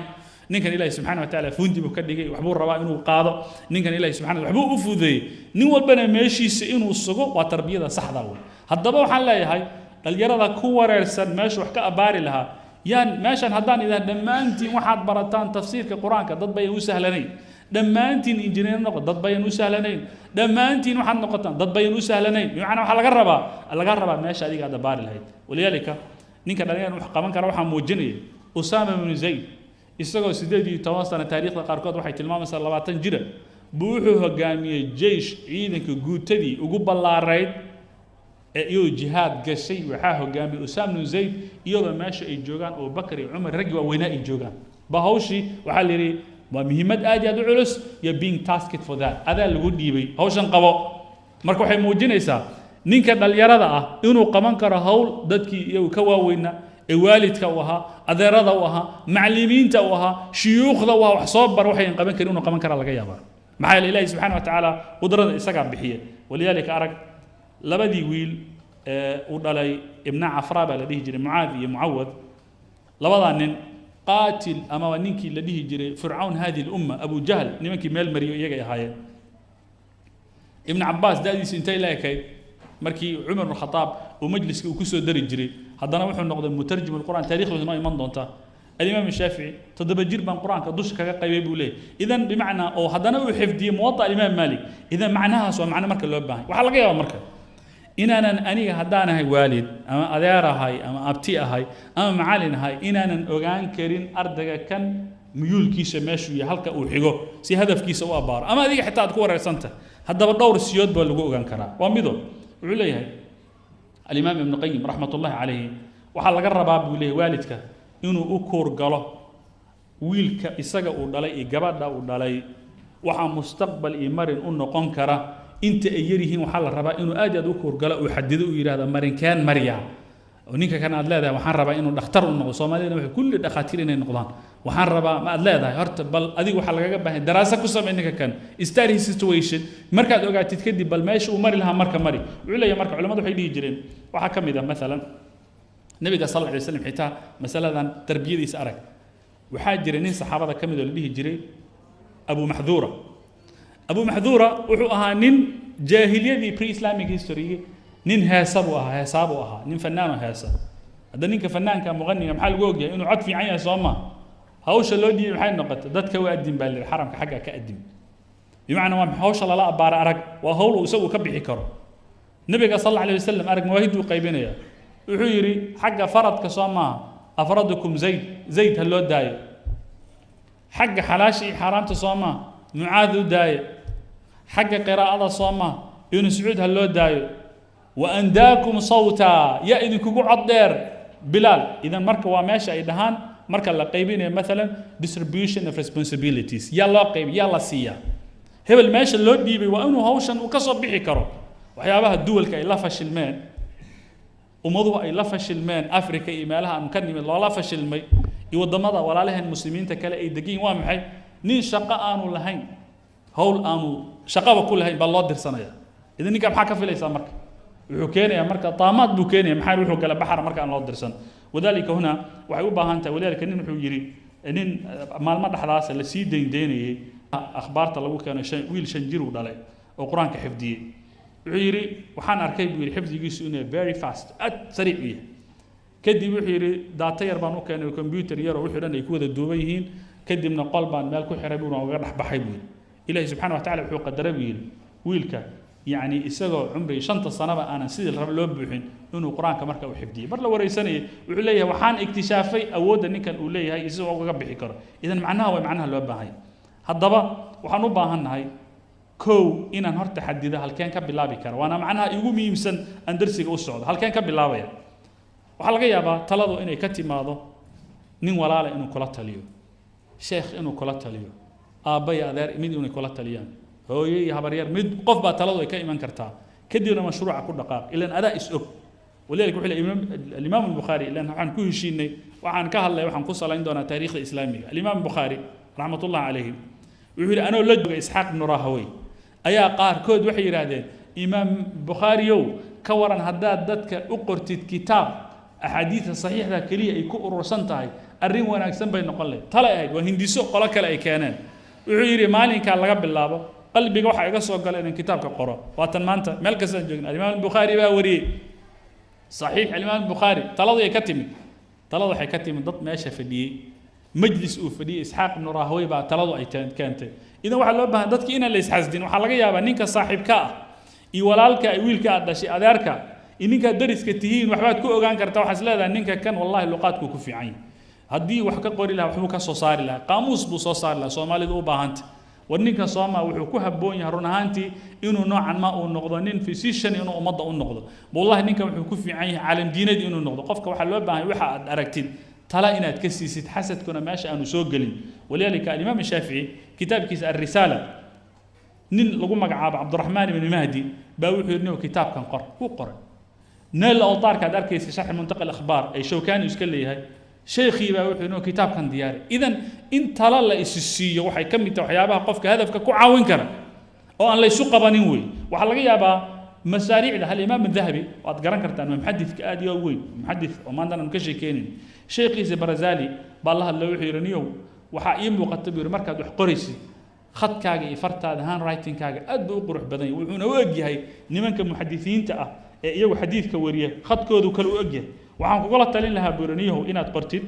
ninkan ilaahay subxaana wa tacaala fuundi buu ka dhigay waxbuu rabaa inuu qaado ninkan ilaahay subxana waxbuu u fuudeeyey nin walbana meeshiisa inuu sugo waa tarbiyada saxda wey haddaba waxaan leeyahay dhalinyarada ku wareersan meesha wax ka abbaari lahaa yaan meeshan haddaan idhaah dhammaantiin waxaad barataan tafsiirka qur-aanka dad bayan u sahlanayn dhammaantiin injineer noqo dad bayan u sahlanayn dhammaantiin waxaad noqotaan dad bayan u sahlanayn bimacnaa waxaa laga rabaa meesha adiga aad abbaari lahayd walidaalika ninka dhalinyarada wax qaban kara waxaa muujinaya usaama bnu zayd isagoo 18 sano taariikhda qaarkood waxay tilmaamaysaa 20 jira buu wuxuu hogaamiyey jeysh ciidanka guutadii ugu ballaarayd ee iyuu jihaad gashay waxaa hogaamiyey usaama bnu zayd iyadoo meesha ay joogaan oo bakar iyo cumar raggi waaweynaa ay joogaan ba hawshii waxaa la yidhi waa muhiimad aad iyo aad u culus iyo being tasked for that adaa lagu dhiibay hawshan qabo marka waxay muujinaysaa ninka dhalinyarada ah inuu qaban karo hawl dadkii iyagu ka waaweynaa ee waalidka u ahaa adeerada u ahaa macallimiinta u ahaa shuyuukhda u ahaa wax soo bar waxayn qaban karin inuu qaban karaa laga yaabaa maxaa yeele ilaahi subxaana wa tacaala qudrada isagaa bixiye walidaalika arag labadii wiil ee uu dhalay ibna cafraa baa la dhihi jiray mucaad iyo mucawad labadaa nin qaatil ama waa ninkii la dhihi jiray fircawn hadihi lumma abu jahl nimankii meel mariyo iyagay ahaayeen ibn cabbaas da'diisu intay la ekayd markii cumar ibn khataab uu majliska uu ku soo dari jiray haddana wuxuu noqday mutarjim alqur'aan taariikhdiisu noo iman doonta الإمام الشافعي تدبجير بان قرآن كدوش كقيبي بوليه إذن بمعنى أو هذا هو حفظي موضع الإمام مالك إذا معناها سواء معنى مركز اللي باه وحلا جاي مركز إن أنا هدانا هاي والد أما أديارة هاي أما أبتيء هاي أما معالن هاي إن أنا أوجان كرين أردجا كان ميول كيس ماشي هلك أو حجو سي هدف كيس أو أبار أما ذيك حتى تكون رسنته هذا بدور السيود باللجوء أوجان كرا وميدو عليه الإمام ابن القيم رحمة الله عليه وحلا جرب بوليه والدك inuu u koor galo wiilka isaga uu dhalay iyo gabadha uu dhalay waxa mustaqbal iyo marin u noqon kara inta ay yarihiin waxa la rabaa inuu aad u koor galo uu xadido u yiraahdo marinkaan mariya oo ninka kan aad leedahay waxaan rabaa inuu dhakhtar u noqdo Soomaaliyeed waxa kulli dhakhaatiir inay noqdaan waxaan rabaa ma aad leedahay horta bal adigu waxa laga baahan daraasad ku sameey ninka kan study situation markaad ogaatid kadib bal meesha uu mari lahaa marka mari wuxuu leeyahay marka culimadu waxay dhihi jireen waxa kamid ah mesela النبي صلى الله عليه وسلم حتى مسألة تربية سأرك وحاجر نين صحابة كم يدل به جري أبو محذورة وحوها نين جاهلية في بري إسلامي هيستوري نين هاسبوها نين فنان هاسا هذا نين كفنان كان مغني محل جوجي إنه عد في عينه صوما هوش اللي دي محل نقط ذات كوادم بالحرم كحاجة كأدم بمعنى ما هوش الله لا أبار أرك وهول وسوي كبي حكر النبي صلى الله عليه وسلم أرك مواهد وقيبين يا وحيري حق فرد كصوما أفردكم زيد هلو داي حق حلاشي حرام تصوما معاذ داي حق قراءة صوما يونس سعود هلو داي وأنداكم صوتا يا إذن كوكو عطير بلال إذا مركا وماشا إدهان مركا لقيبين مثلا distribution of responsibilities يلا قيب يلا سيا هبل الماشا اللو ديبي وأنه هوشن وكسب بيحي كرو وحيابها الدول كي لا فشلمان وموضوع أي لفش المان أفريقيا إيمالها مكنم الله لفش المي يوضمضا ولا لها المسلمين تكلا أي دقين وامحي نين شقاء آنو لهين هول آنو شقاء وكل هين بالله در سنة إذا نيكا بحكا في ليس مركا وحكينا يا مركا طامات بوكينا محايل وحكا لبحر مركا أن الله در سنة وذلك هنا وحيوبها أنت وذلك نين حيجري نين مال مدى حداثة لسي ديني أخبار طلبوا كان ويل شنجيرو دالي وقرآن كحفدي وحيري وحان أركيب ويري حفظ يجيسونه very fast سريع ويه كدي وحيري داتا يربانو كان الكمبيوتر يرى وحيران يكون الدوبيهين كدي من قلبان مالكو حربون وغرح بحيبون إلهي سبحانه وتعالى وحيو قدر ويلك يعني إساقو عمري شنطة الصنابة أنا سيد الرب اللوبوحين إنه قرآن كمركة وحفظي برلا وريساني وعليها وحان اكتشافي أود أن كان أوليها هاي إساقو قبحي كرة إذن معناها ومعناها اللوبة هاي هالضبا وحانو باهن هاي كو إن هرت تحديده هل كان كبلابي كار وأنا معناها يقوم يمسن أندرسي الصعود هل كان كبلابي وحلقة يابا تلاذو إنه كتير ماذا نين ولا لا إنه كلات تليو شيخ إنه كلات تليو أبي أدار مين إنه كلات تليان هو يهبرير مد قف بتلاذو كإيمان كرتا كدينا مشروع كل دقائق إلا أداء إسقف ولذلك وحلا الإمام البخاري لأن عن كل شيء وعن كهلا وعن قصة عندنا تاريخ الإسلامي الإمام البخاري رحمة الله عليه ويقول أنا ولد إسحاق بن راهوي أيا قار كود وحي يرادين إمام بخاريو كورن هداد دتك أقرتد كتاب أحاديث صحيح ذا كلية يكون رسنتهاي الرين وانا أكسن بين نقله طلع هيد وهندي سوق قلا كلا كانان ويري مالين كان لقب باللابا قلبي وحا يقصوا قال إن كتاب كقرأ واتن ما أنت ملك سنجنا الإمام البخاري باوري صحيح الإمام البخاري تلاضي كتمي تلاضي حكتمي ضد ماشى في دي مجلس وفدي إسحاق بن راهوي بعد تلاضي كانت إذا واحد لو بهن ضدك إنا اللي يسحزدين وحلقة يابا نينك صاحب كا يولالك يويلك أدشي أدارك إنك درس كتيين وحبات كو أوغان كرتا وحسلا ذا نينك كان والله اللقات كو كفي عين هدي وحكا قوري لها وحبوكا صوصاري لها قاموس بو صوصاري لها صومالي ذو باهانت ونينك صوما وحكو هبون يهرون هانتي إنو نوعا ما أو النقضانين في سيشن إنو أمضى أو النقض والله نينك وحكو في عين عالم دينا دي إنو النقض قفك وحل لو بهن وحا أركتين تلا إنا تكسيسيت حسد كنا ماشي أنو سوقلين ولذلك الإمام الشافعي كتاب كيس الرسالة نين لقوم مقعاب عبد الرحمن بن مهدي باوحي إنه كتاب كان قرأ هو قرأ نال الأوطار كادر كيس شرح منطقة الأخبار أي شوكاني يسكلي هاي شيخي باوحي إنه كتاب كان دياري إذن إن تلا لا إسسية وحي كم توحيابها قفك هدفك كو عاون كرا أو أن لا يسوق بنيوي وحلقة يابا مساريع ده الإمام الذهبي وأتقرن كرتان محدث كأدي وين محدث وما عندنا مكشي كينين شيخي زبرزالي بالله اللي يحيرنيو وحقيم وقت بير مركز وحقريسي خط كاجي فرتا هان رايتين كاجي أدو قروح بدني وحنا وجه هاي نمن كمحدثين تأ يو حديث كوريه خط كودو كل وجه وعن كقولة تلين لها بيرنيو إن أتقرتيد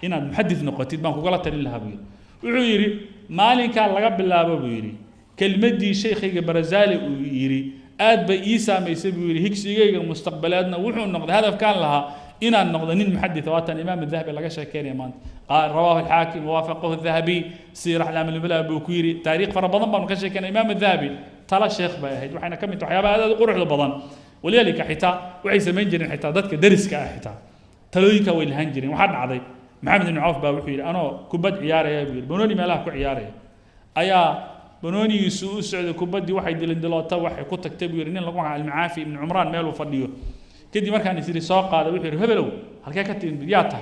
إن محدث نقطيد بان كقولة تلين لها بير ويري مالين كان لقب بالله بيري كلمة دي شيخي برزالي ويري آد بإيسا ما يسبي ويري هيك شيء مستقبلاتنا وحنا النقد هذا كان لها إن النقدين المحدث واتن الإمام الذهبي لقى شاكين يا مان قال رواه الحاكم ووافقه الذهبي سير أحلام البلاء بوكيري تاريخ فربضان بان كشي كان الإمام الذهبي تلا الشيخ باهي وحنا كم تحيا هذا قروح البضان ولذلك حتى وعيسى منجرين حتى ذاتك درس كحتى تلويك والهنجرين وحد عضي محمد بن عوف باوحير أنا كبد عيارة يا بير بنوني مالها كو عيارة أيا بنوني يسوع سعد كبد واحد دلندلات واحد كنت كتب يرنين لقوا على المعافي من عمران ماله فضيو كدي مركان يصير ساق هذا وحير هبلو هالكا كتير بياته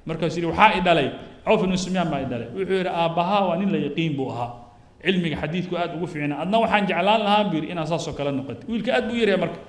مركان يصير وحائد علي عوف إنه سميان ما يدلي وحير أبها وأن لا يقيم بوها علمي حديث كأد وقفنا أدنى وحن جعلان لها بير إن أساسه كلا نقد ويل كأد بير يا مركان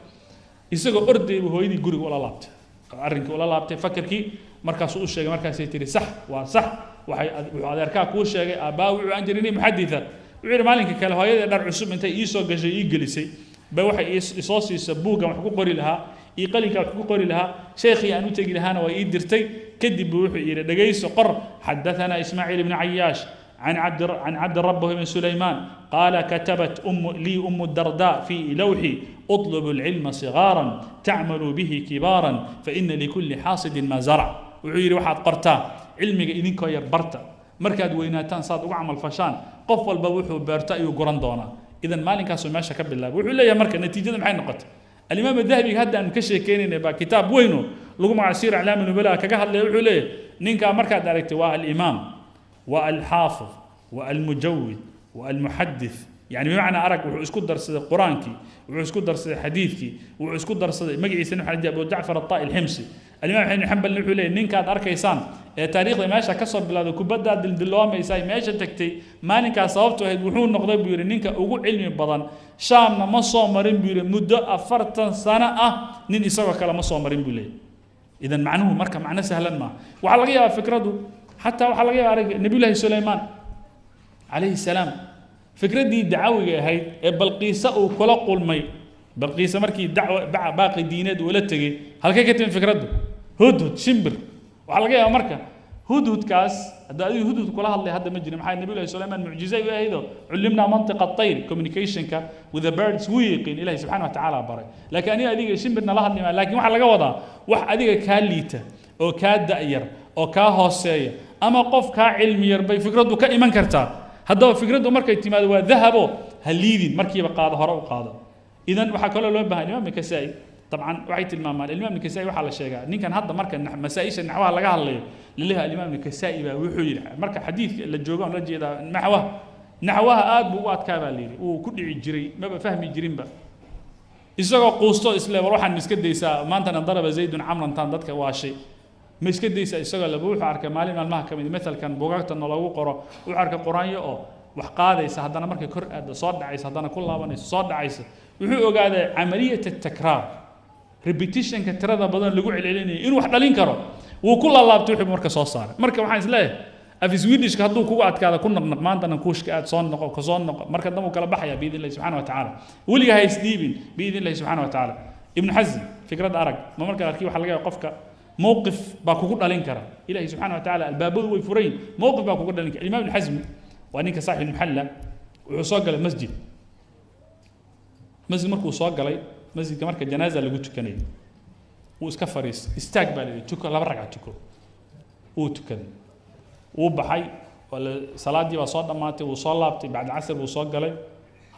يسقى أردي وهو يدي جوري ولا لابت أرنك ولا لابت فكر كي مركز سوق الشيء مركز يتري صح وصح وهذا أركان كوش شيء أباوي وعنجريني محدثة وعير مالك كله هاي در عصب أنت يسوق جزء يجلسي بواحد يصاص يسبوق وحقوق قري لها يقلك وحقوق قري لها شيخي أنو تجي لهنا ويدرتي كدي بروح إلى دقيس قر حدثنا إسماعيل بن عياش عن عبد ربه بن سليمان قال كتبت أم الدرداء في لوحي اطلب العلم صغارا تعمل به كبارا فإن لكل حاصد ما زرع وعير واحد قرتا علمي إذن كوير برتا مركز ويناتان صاد وعمل فشان قفل بوحو بارتا يقرن دونا إذا مالك كاسو ماشى كب الله وحول يا مركز نتيجة معي نقط الإمام الذهبي هذا أن كشي كينين با كتاب وينه لقوا مع سير أعلام النبلاء كجهل له وحول نينكا مركز دايركت والإمام والحافظ والمجود والمحدث يعني بمعنى أرك وعسكو درس قرآنكي وعسكو درس حديثكي وعسكو درس مجلس نحن أبو جعفر الطائي الحمصي الإمام حين حنبل نحولي نين كاد أركيسان تاريخ ماشى كسر بلاد كبدا دلوام يساي ماشى تكتي مالك صوبته هيد وحون نقضي بيوري نين كأوجو علمي بدن شامنا ما صامرين بيوري مدة أفرتن سنة نين يسوى كلام ما صامرين بيوري إذا معناه مركب معناه سهلا ما وحلقيها فكرته حتى وحلقيها نبي الله سليمان عليه السلام فكرة دي دعوة هاي بلقيسة وكل قلمي بلقيسة مركي دعوة باقي دينات ولا تجي هل كيف فكرته هدهد شمبر وحلقيها مركا هدهد كاس هذا هدهد كلها اللي هذا مجرم حي النبي الله سليمان معجزة وهذا علمنا منطق الطير communication كا with the birds ويقين إلهي سبحانه وتعالى بري لكن أنا أديك شمبرنا لها اللي لكن وحلقة وضع أديك كاليته أو كادائر أو كهوسية أما قف كعلمي يربي فكرته كإيمان كرتا هذا فكرته مركي اعتماد وذهبوا هالليذين مركي بقاضي هراء وقاضي إذن وحكوا له بها الإمام الكسائي طبعا وعيت الإمام الكسائي وحال الشيء نين كان هذا مركي مسائش النحوها لقاها اللي لها الإمام الكسائي وحول مركي حديث للجوجان رجي إذا نحوها آد بوات كاباليري وكل يجري ما بفهم يجرين بقى إذا قوستو إسلام روح عن مسكت ديسا ما أنت نضرب زيد عمرا تندتك واشي مسكت ديسا إسقى لبوح عرك مالي مال محكمة مثل كان بوقت إنه لو قرأ وعرك قرآن يقع وحقاده يسهدنا مركي كر صاد عيسى هدنا كل لابن صاد عيسى وحقوا قاعد عملية التكرار repetition كترى ذا بدن لقوا عليني إنه واحد لين كرر وكل الله بتوحي مركز صار مركز محايز له في سويدش كهدو كوعد كذا كنا ما عندنا كوش كأد صان نق كصان نق مركز دمو كلا بحيا بإذن الله سبحانه وتعالى ولي هاي ستيفن بإذن الله سبحانه وتعالى ابن حزم فكرة أرق ما مركز أركي وحلقة قفك موقف باكوكود لين كرر إلهي سبحانه وتعالى الباب ويفرين موقف باكوكود لين الإمام ابن حزم وأنك صاحب المحلة وصاق المسجد مسجد مركو صاق علي مسجد كمركز جنازة اللي قلت كني واسكفريس استقبل تكو لا برجع تكو وتكني وبحي ولا صلاة دي وصاد ماتي وصلابتي بعد عصر وصاق علي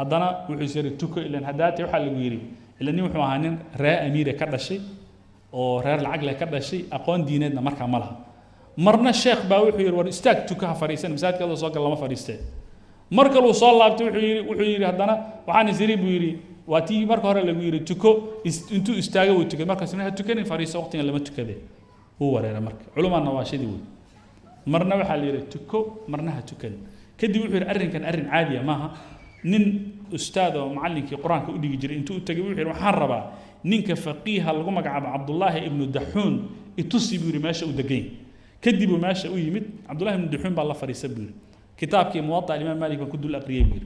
هذانا وحيصير تكو إلى هداتي وحل ويري إلى نيو حوانين راء أميرة كذا شيء أو راء العقل كذا شيء أقون ديننا مركز مالها مرنا الشيخ باوحير ورستاك تكها فريسان مساعد كذا صاق الله ما فريسته مركز وصل لابت وحيري هذانا وحنا زري بويري واتي مركز هذا اللي بويري تكو انتو استاجوا وتكو مركز سنها تكني فريسة وقتين لما تكذي هو ورا مركز علماء النواشي دي مرنا وحالي تكو مرناها تكني كدي وحير أرن كان أرن عادية ماها نن أستاذ ومعلم في القرآن كأودي جري أنتوا تجيبوا حين محربة نينك فقيه اللغة عبد الله ابن دحون يتصبوا رماشة ودقين كذبوا ماشة ويمد عبد الله بن دحون بالله فريسة بير كتاب كي موطأ الإمام مالك وكدوا الأقرية بير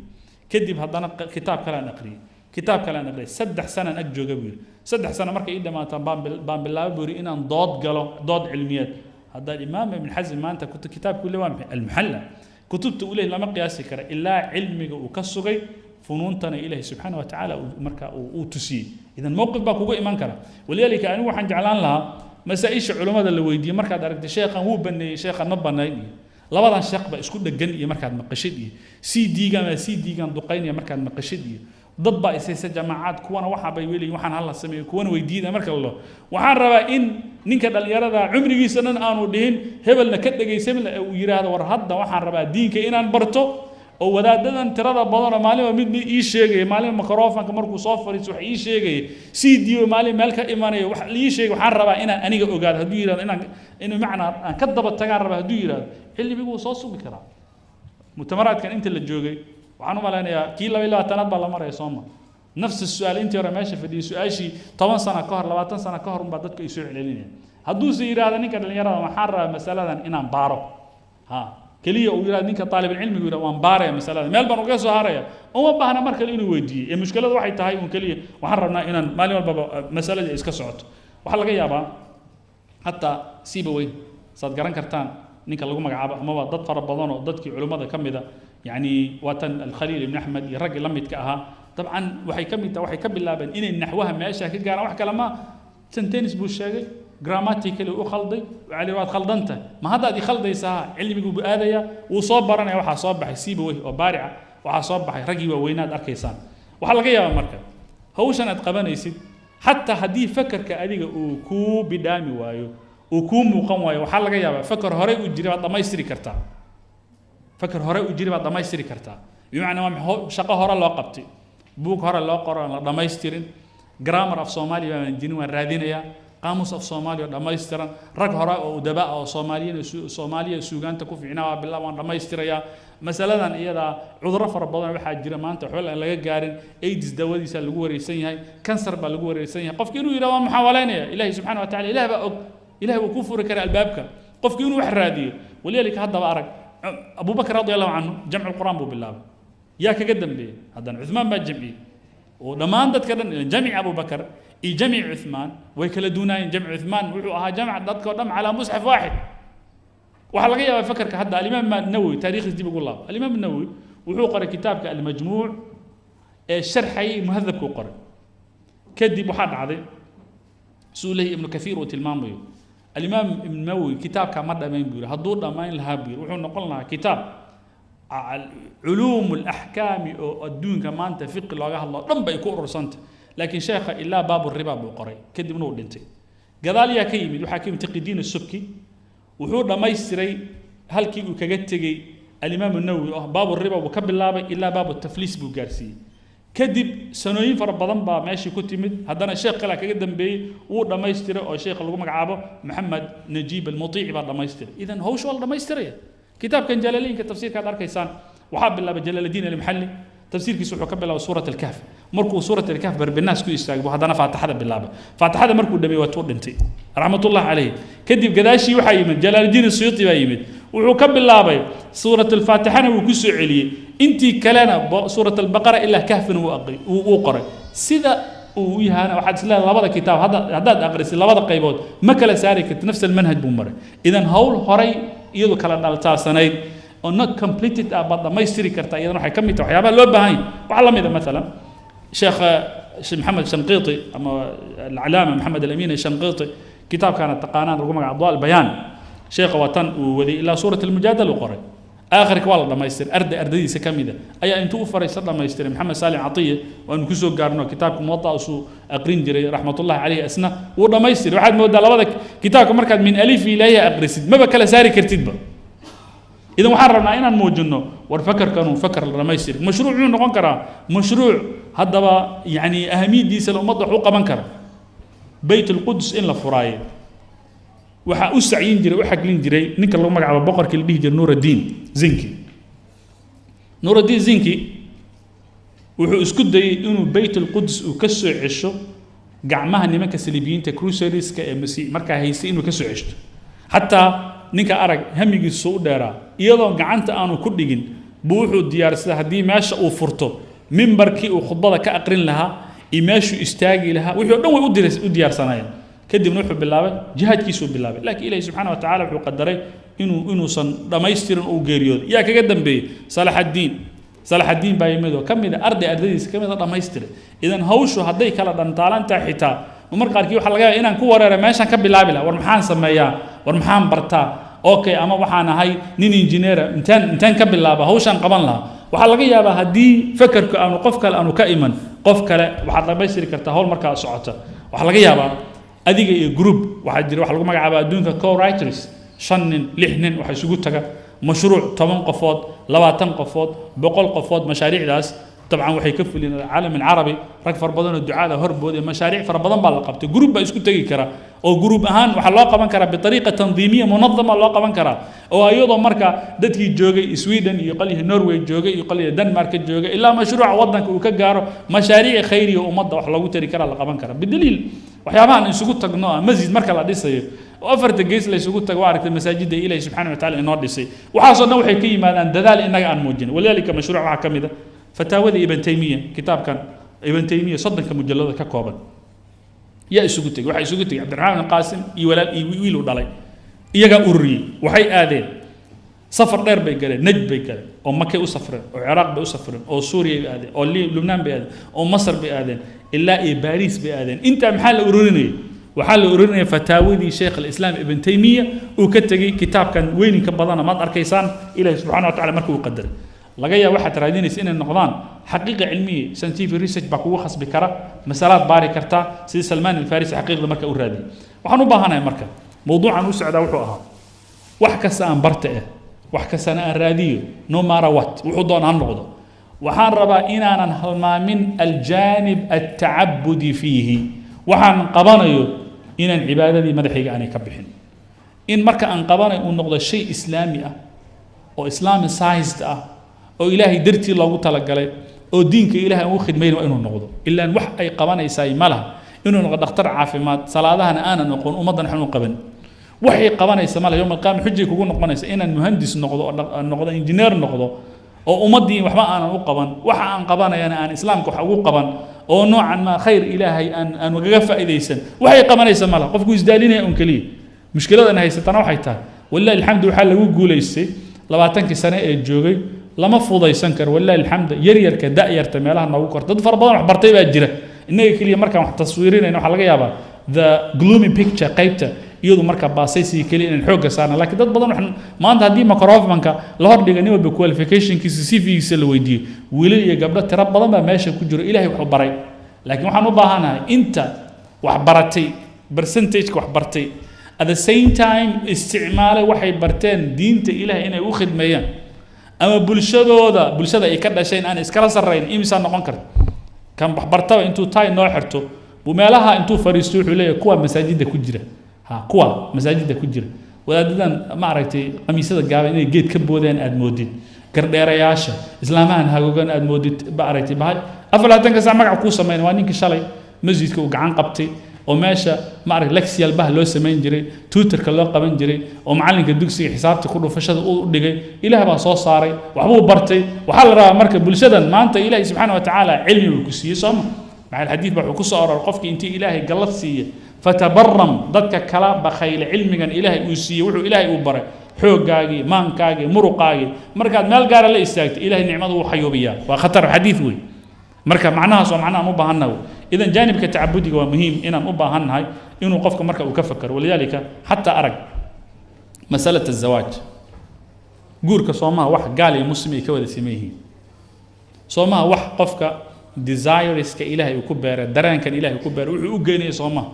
كذب هذا كتاب كلام أقري كتاب كلام أقري سدح سنة أجو جبير سدح سنة مركي إذا ما تنبام بالله بير إن ضاد قالوا ضاد علميات هذا الإمام ابن حزم ما أنت كنت كتاب كل يوم المحلة كتبت إليه لما قياسي كره إلا علمي وكسري فنونتنا إليه سبحانه وتعالى ومركا وتسي إذا الموقف باكو إيمان كره ولذلك أنا وحن جعلان لها مسائش علماء اللي ويدي مركا درجة شيخا هو بني شيخا نبنا لبضان شيخ بإسكود الجن مركا مقشدي سي دي جام دقين مركا مقشدي ضد بقى سياسة جماعات كوانا وحنا بيولي وحنا هلا سمي كوانا ويدينا مركا الله وحنا ربا إن نينك دليرة عمري سنن آنو دهين هبل نكتة جيسم ويراد ورهدا وحنا ربا دين كإنان برتو أو ودادنا ترى بدنا مالي ومد إيش شيء مالي مكروفا كمركو صافر يسوح إيش شيء سي دي مالي مالك إيمانية إيش شيء وحنا ربا إنا أني أوجاد هدويرا إنه معنى كذب التجارب هدويرا اللي بيقول صوصو بكرة مؤتمرات كان أنت اللي تجوجي وعنو مالنا كيلا ولا تنبأ لا مرة يصوم نفس السؤال أنت ورا ماشي في دي سؤال شيء 8 سنة كهر 20 سنة كهر بعدك يسوع علينا هدوس يراد نيك اللي يرى محرر مسألة إن بارو ها كلية ويراد نيك طالب العلم يقول وان بارو مسألة ملبن وقيسو هاريا وما بهنا مركل إنه ودي المشكلة واحد تهاي كلية وحررنا إن مالي والبابا مسألة إسكسعت وحلا جاي أبا حتى سيبوي صاد جران كرتان نيك اللي قوم جعبه ما ضد فرب بضانه ضد كي علماء كم ده يعني وطن الخليل بن أحمد يرجع لم يتكأها طبعا وحي كم اللابن إن النحوها ماشى كده جانا واحد كلامه سنتين اسبوع شاقي جراماتيكال وخلدي وعلي واد خلدنته ما هذا دي خلدي ساعة اللي بيقول بآذية وصبرنا وح صبح يسيبه وبارعة وح صبح رجي وويناد أركيسان وحلقية مركب هو سنة قبنا يسيد حتى هدي فكر كأديك وكو بدامي وايو وكو مقام وايو وحلقية فكر هراء وجري بعد ما يصير كرتا فكر هراء وجري بعد ما يصير كرتا بمعنى ما شقة هراء لا قبتي بوك هراء لا قرا لا ما يستيرن جرامر في صوماليا من جنوب الرادينيا قاموس في صوماليا لا ما يستيرن رج هراء ودباء صوماليا سوغان تكوف عناها بالله ما ما يستيريا مثلا إذا عذر فربنا بحاجة جرمان تحول أن لا جارين أيدز دوادي سالجور يسينها كانسر بالجور يسينها قف كينو يروان محاولين إلهي سبحانه وتعالى إله بقى إله وكفر كره البابك قف كينو وحرادي ولذلك هذا بارك أبو بكر رضي الله عنه جمع القرآن بو بالله يا كقدم به هذا عثمان ما جمعي ولما عندك كذا جمع أبو بكر جمع عثمان ويكل دونين جمع عثمان وها جمع ضدك ودم على مصحف واحد وحلقية فكر كهذا الإمام النووي تاريخ دي بقول الله الإمام النووي وهو قرأ كتابك المجموع الشرحي مهذب كقرأ كدي بحد عظيم سوله ابن كثير وتلمامي الإمام ابن النووي كتاب كمرة ما ينبير هدور ما ينهابير وحنا قلنا كتاب علوم الأحكام الدون كمان تفق الله الله لم بيكون رسنت لكن شيخ إلا باب الربا بقرأ كدي منو دنتي قذاليا كيمي وحكيم تقدين السبكي وحور ما يستري هل كي وكجتجي الإمام النووي باب الربا وكب الله إلا باب التفليس بوجارسي كذب سنوين فربضان با ماشي كتمد هذانا الشيخ قال كجدا بي ودا ما يستري أو الشيخ اللي قام عابه محمد نجيب المطيع بعد ما يستري إذا هو شو الله ما يستري كتاب كان جلالين كتفسير كذا كيسان وحاب الله بجلال الدين المحلي تفسير كيسو كبلا سورة الكهف مركو سورة الكهف بالناس كو يستاجبوا هذانا فاتح هذا بالله فاتح هذا مركو دمي وتور دنتي رحمة الله عليه كذب قداشي وحي من جلال الدين السيوطي بايمد وحكب الله باي سورة الفاتحة وكسو عليه انتي كلنا سورة البقرة إلا كهف وقرأ سيدا ويهانا وحد سلا لبضا كتاب هذا أقرس لبضا قيبود ما كلا سارك نفس المنهج بمرة إذا هول هري يدو كلا دالتا سنين أو not completed بعد ما يصير كرتا إذا راح يكمل توحيابا لو بهاين وعلم إذا مثلا شيخ محمد الشنقيطي أما العلامة محمد الأمين الشنقيطي كتاب كانت تقانان رقم أضواء البيان شيخ وطن وذي إلى سورة المجادلة وقرأ آخر والله ما يصير أردي سكميدة أي أن توفر يصير ما يصير محمد سالم عطية وأن كسو قارنو كتابكم موضع وسو أقرين جري رحمة الله عليه أسنة ولا ما يصير واحد مودة لبضك كتابكم مركز من ألف إلى أقرسد ما بكلا ساري كرتيد إذا محررنا أين الموجنة والفكر كانوا فكر لما يصير مشروع نقول كرا مشروع هذا يعني أهمية دي سلام حقوق منكر بيت القدس إلا فراية وحأسعين جري وحقلين جري نكر لهم على بقر كل بيجر نور الدين زنكي wuxuu isku dayay inuu bayt alquds uu ka soo cesho gacmaha nimanka saliibiyiinta crusaderska ee markaa haystay inuu ka soo ceshto xataa ninka arag hamigiisu u dheeraa iyadoo gacanta aanu ku dhigin buu wuxuu diyaarsaday haddii meesha uu furto mimbarkii uu khudbada ka aqrin lahaa iyo meeshuu istaagi lahaa wixii oo dhan way u diyaarsanayeen kadibna wuxuu bilaabay jihaadkiisuu bilaabay laakiin ilaahi subxaana wa tacaala wuxuu qadaray inuusan dhammaystirin uu geeriyoodo yaa kaga dambeeyey salaxaddiin baa yimid oo ka mid a ardaydiisa ka mid a dhammaystiray idan hawshu hadday kala dhantaalantahay xitaa mar qaarkii waxaa laga yaabaa inaan ku wareera meeshaan ka bilaabi laha war maxaan sameeyaa war maxaan bartaa okay ama waxaan ahay nin injineera intaan ka bilaaba hawshaan qaban lahaa waxaa laga yaabaa haddii fakarku aanu qof kale aanu ka iman qof kale waxaad dhammaystiri kartaa hawl markaa socota waxaa laga yaabaa adiga iyo group waxaa jira waxa lagu magacaabaa adduunka co-writers 5 nin 6 nin waxa isugu taga mashruuc 10 qofood 20 qofood 100 qofood mashaariicdaas طبعا waxay ka fulin caalam arabi rag far badan oo ducaada horbood mashaariic far badan baa la qabtay group ba isku tagi kara oo group ahaan waxa loo qaban karaa biطريقه تنظيميه منظمه loo qaban karaa oo ayadoo marka dadkii joogay Sweden iyo qalihi Norway joogay iyo qalihi Denmark joogay ilaa mashruuc wadanka uu ka gaaro mashaariic khayriye ummadda wax lagu tari kara la qaban kara bidaliil waxyaabahan isugu tagno masjid marka la dhisayo oo afarta gees la isugu tago aragtay masaajidda Ilaahay subhanahu wa ta'ala inoo dhisay waxaas oo dhan waxay ka yimaadaan dadaal inaga aan muujin walaalika mashruuc waxa kamid ah فتاوى ابن تيمية كتاب كان ابن تيمية صدق كمجلد ككوبا يا سجوتك وحي سجوتك عبد الرحمن القاسم يولد يويلو دالي يجا أوري وحي آذين سفر غير بيجري نجد بيجري أو مكة أسفر أو العراق بأسفر أو سوريا بآذين أو لبنان بآذين أو مصر بآذين إلا باريس بآذين أنت محل أوريني وحل أوريني فتاوى دي شيخ الإسلام ابن تيمية وكتجي كتاب كان وين كبضانا ما أركيسان إلى سبحانه وتعالى مركو قدر لقيا واحد رادينيس إن النقضان حقيقة علمية سنتيفي ريسيرش بقوة خاص بكرة مسألات باري كرتا سيد سلمان الفارسي حقيقة مركة أورادي وحنو باهنا مركة موضوع عن وسع وحوها وحكس أن برتئه وحكس أنا الراديو نو مارا وات وحضون عن نقضه وحان ربا إنا ننهلما من الجانب التعبدي فيه وحان قبانيو إن العبادة دي مدحيق أن يكبحين إن مركة أن قبانيو النقضة شيء إسلامي أو إسلامي سايزد oo ilaahay dartii loogu talagalay oo diinka ilaahay uu khidmeeyo inuu noqdo ilaa wax ay qabanaysaa malaha inuu noqdo dhakhtar caafimaad salaadahana aanan aqoon ummadan xanuun qaban waxay qabanaysaa malaha yawm alqiyaama xujay kugu noqonaysa inaan muhandis noqdo noqdo injineer noqdo oo ummadii waxba aanan u qaban waxa aan qabanayana aan islaamka wax ugu qaban oo noocan ma khayr ilaahay aan uga faa'iideysan waxay qabanaysaa malaha qofku isdaalinaya on kaliya mushkiladan haysatana waxay tahay wallahi alxamdu waxa lagu guuleystay 20 sano ee joogay lama fudaysan karo wallahi alxamd yaryarka da'yarta meelaha nagu korto dad far badan wax bartay baa jira inaga kaliya markaan wax taswiirinayno waxa laga yaabaa the gloomy picture qaybta iyadu marka baasaysi kaliya in xoog saarna laakiin dad badan waxaan maanta hadii microphone-ka la hordhigo nin walba qualification-kiisa CV-giisa la weydiiyo wiilal iyo gabdho tira badan baa meesha ku jiro ilaahay wuxuu baray laakiin waxaan u baahanahay inta wax baratay percentage wax bartay at the same time isticmaalay waxay barteen diinta ilaahay inay u khidmeeyaan ama bulshada ay ka dhasheen aan iskala sarreyn imisa noqon karto kan waxbartaba intuu taay noo xirto buu meelaha intuu fariisto wuxuu leeyahay kuwa masaajidda ku jira kuwa masaajidda ku jira wadaadadan ma aragtay qamiisada gaaban inay geed ka boodeen aad moodid gardheerayaasha islaamahan hagogan aad moodid ba aragtay bahay afalaatan ka magac ku sameeyay waa ninkii shalay masjidka uu gacan qabtay oo meesha ma arag lexial bah loo sameyn jiray tutorka loo qaban jiray oo macalinka dugsiga xisaabta ku dhufashada u dhigay ilaahay baa soo saaray waxbuu bartay waxa la rabaa marka bulshadan maanta ilaahay subhanahu wa ta'ala cilmi uu ku siiyay sooma maca xadiid baa ku soo aroor qofkii intii ilaahay galad siiyay fatabarram dadka kala bakhayl cilmigan ilaahay uu siiyay wuxuu ilaahay uu baray xooggaagi maankaagi muruqaagi markaad meel gaar ah la istaagto ilaahay nicmadu uu xayoobiyaa waa khatar xadiid weey marka macnahaas waa macnaha u baahannahay idan jaanibka tacabudiga waa muhiim inaan u baahannahay inuu qofka marka uu ka fakaro walidaalika xataa arag masalada zawaaj guurka soomaha wax gaal iyo muslim ay ka wada sameeyeen soomaha wax qofka desires-ka ilaahay uu ku beeray dareenkan ilaahay ku beeray wuxuu u geenay soomaha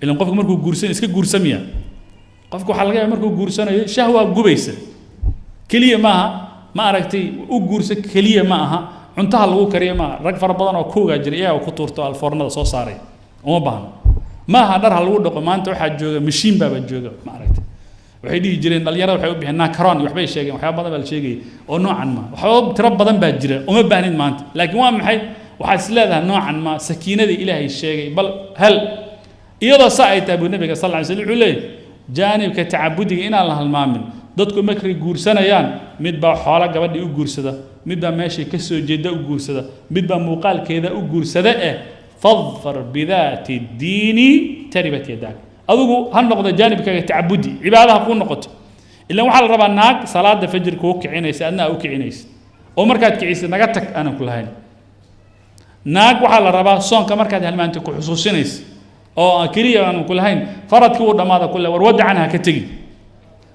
ilan qofka markuu guursan iska guursamiya qofka waxa laga yaabaa markuu guursanayo shahwa gubaysa kaliya maaha ma aragtay u guursa kaliya ma aha cuntaha lagu kariyo ma rag far badan oo kooga jiray ayaa ku tuurto alfoornada soo saaray uma baahan ma aha dhar lagu dhaqo maanta waxa jooga mashiin baba jooga ma aragtay waxay dhihi jireen dhalinyarada waxay u bixeen nakaron waxbay sheegeen waxyaabo badan baa la sheegay oo noocan ma waxyaabo tiro badan baa jira uma baahnid maanta laakiin waa maxay waxaad is leedahay noocan ma sakiinada ilaahay sheegay bal hal iyadoo saa ay tahay buu nabiga sal alla alay slam wuxuu leeyahay jaanibka tacabudiga inaan la halmaamin dadku markay guursanayaan mid baa xoolo gabadhii u guursada mid baa meeshay ka soo jeeda u guursada mid baa muuqaalkeeda u guursada fadfar bidaati diini taribat yadaak adigu ha noqdo jaanibkaaga tacabudi cibaadaha kuu noqoto ilan waxaa la rabaa naag salaada fajirka u kicinaysa adna u kicinaysa oo markaad kicisa naga tag aanan ku lahayn naag waxaa la rabaa soonka markaad halmaanta ku xusuusinaysa oo keliya aanan ku lahayn faradkii uu dhammaada ku le war wadacan ha ka tegin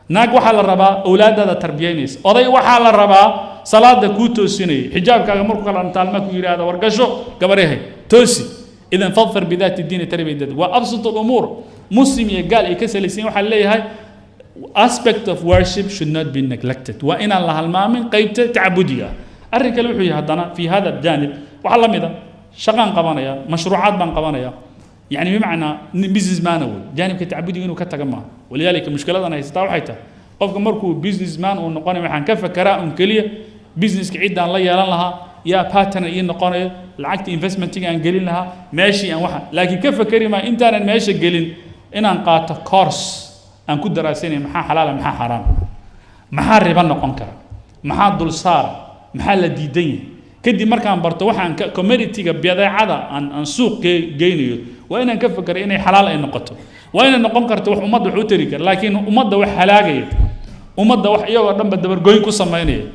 naag waxaa la rabaa awlaadaada tarbiyaynaysa oday waxaa la rabaa salaada kuu toosinaya xijaabkaaga markuu kala taalma ku yidhaahdo wargasho gabarehay toosi idan fadfar bidaati diini tarbiyadad waa absat alumuur muslim iyo gaal ay ka salaysan waxaa leeyahay aspect of worship should not be neglected waa inaan la halmaamin qaybta tacabudiga arrin kale wuxuu yahay haddana fi hada janib waxaa la mid a shaqaan qabanaya mashruucaad baan qabanaya يعني بمعنى بيزنس مان أول جانب كتعبدي إنه كتجمع ولذلك المشكلة أنا هيستوى حيته قف مركو بيزنس مان ونقاني محن كفة كراء كلية بيزنس كعيد عن الله يلا لها يا باتنا إيه نقاني العقد إنفستمنت تيجي قليل لها ماشي أن واحد لكن كفة كريمة أنت أنا ماشي قليل إن أنقاط كورس أن كود دراسين محا حلال محا حرام محا ربا نقنكر محا دول صار محا لديدين كدي مركان برتو waxaan community-ga biyadaacada aan suuq geeynayo waa inaan ka fakaro inay xalaal ay noqoto waa inay noqon karto wax ummadda wuxuu tiri kar laakiin ummadda wax halaagaya ummadda wax iyagoo dhanba dabargooyin ku sameynaya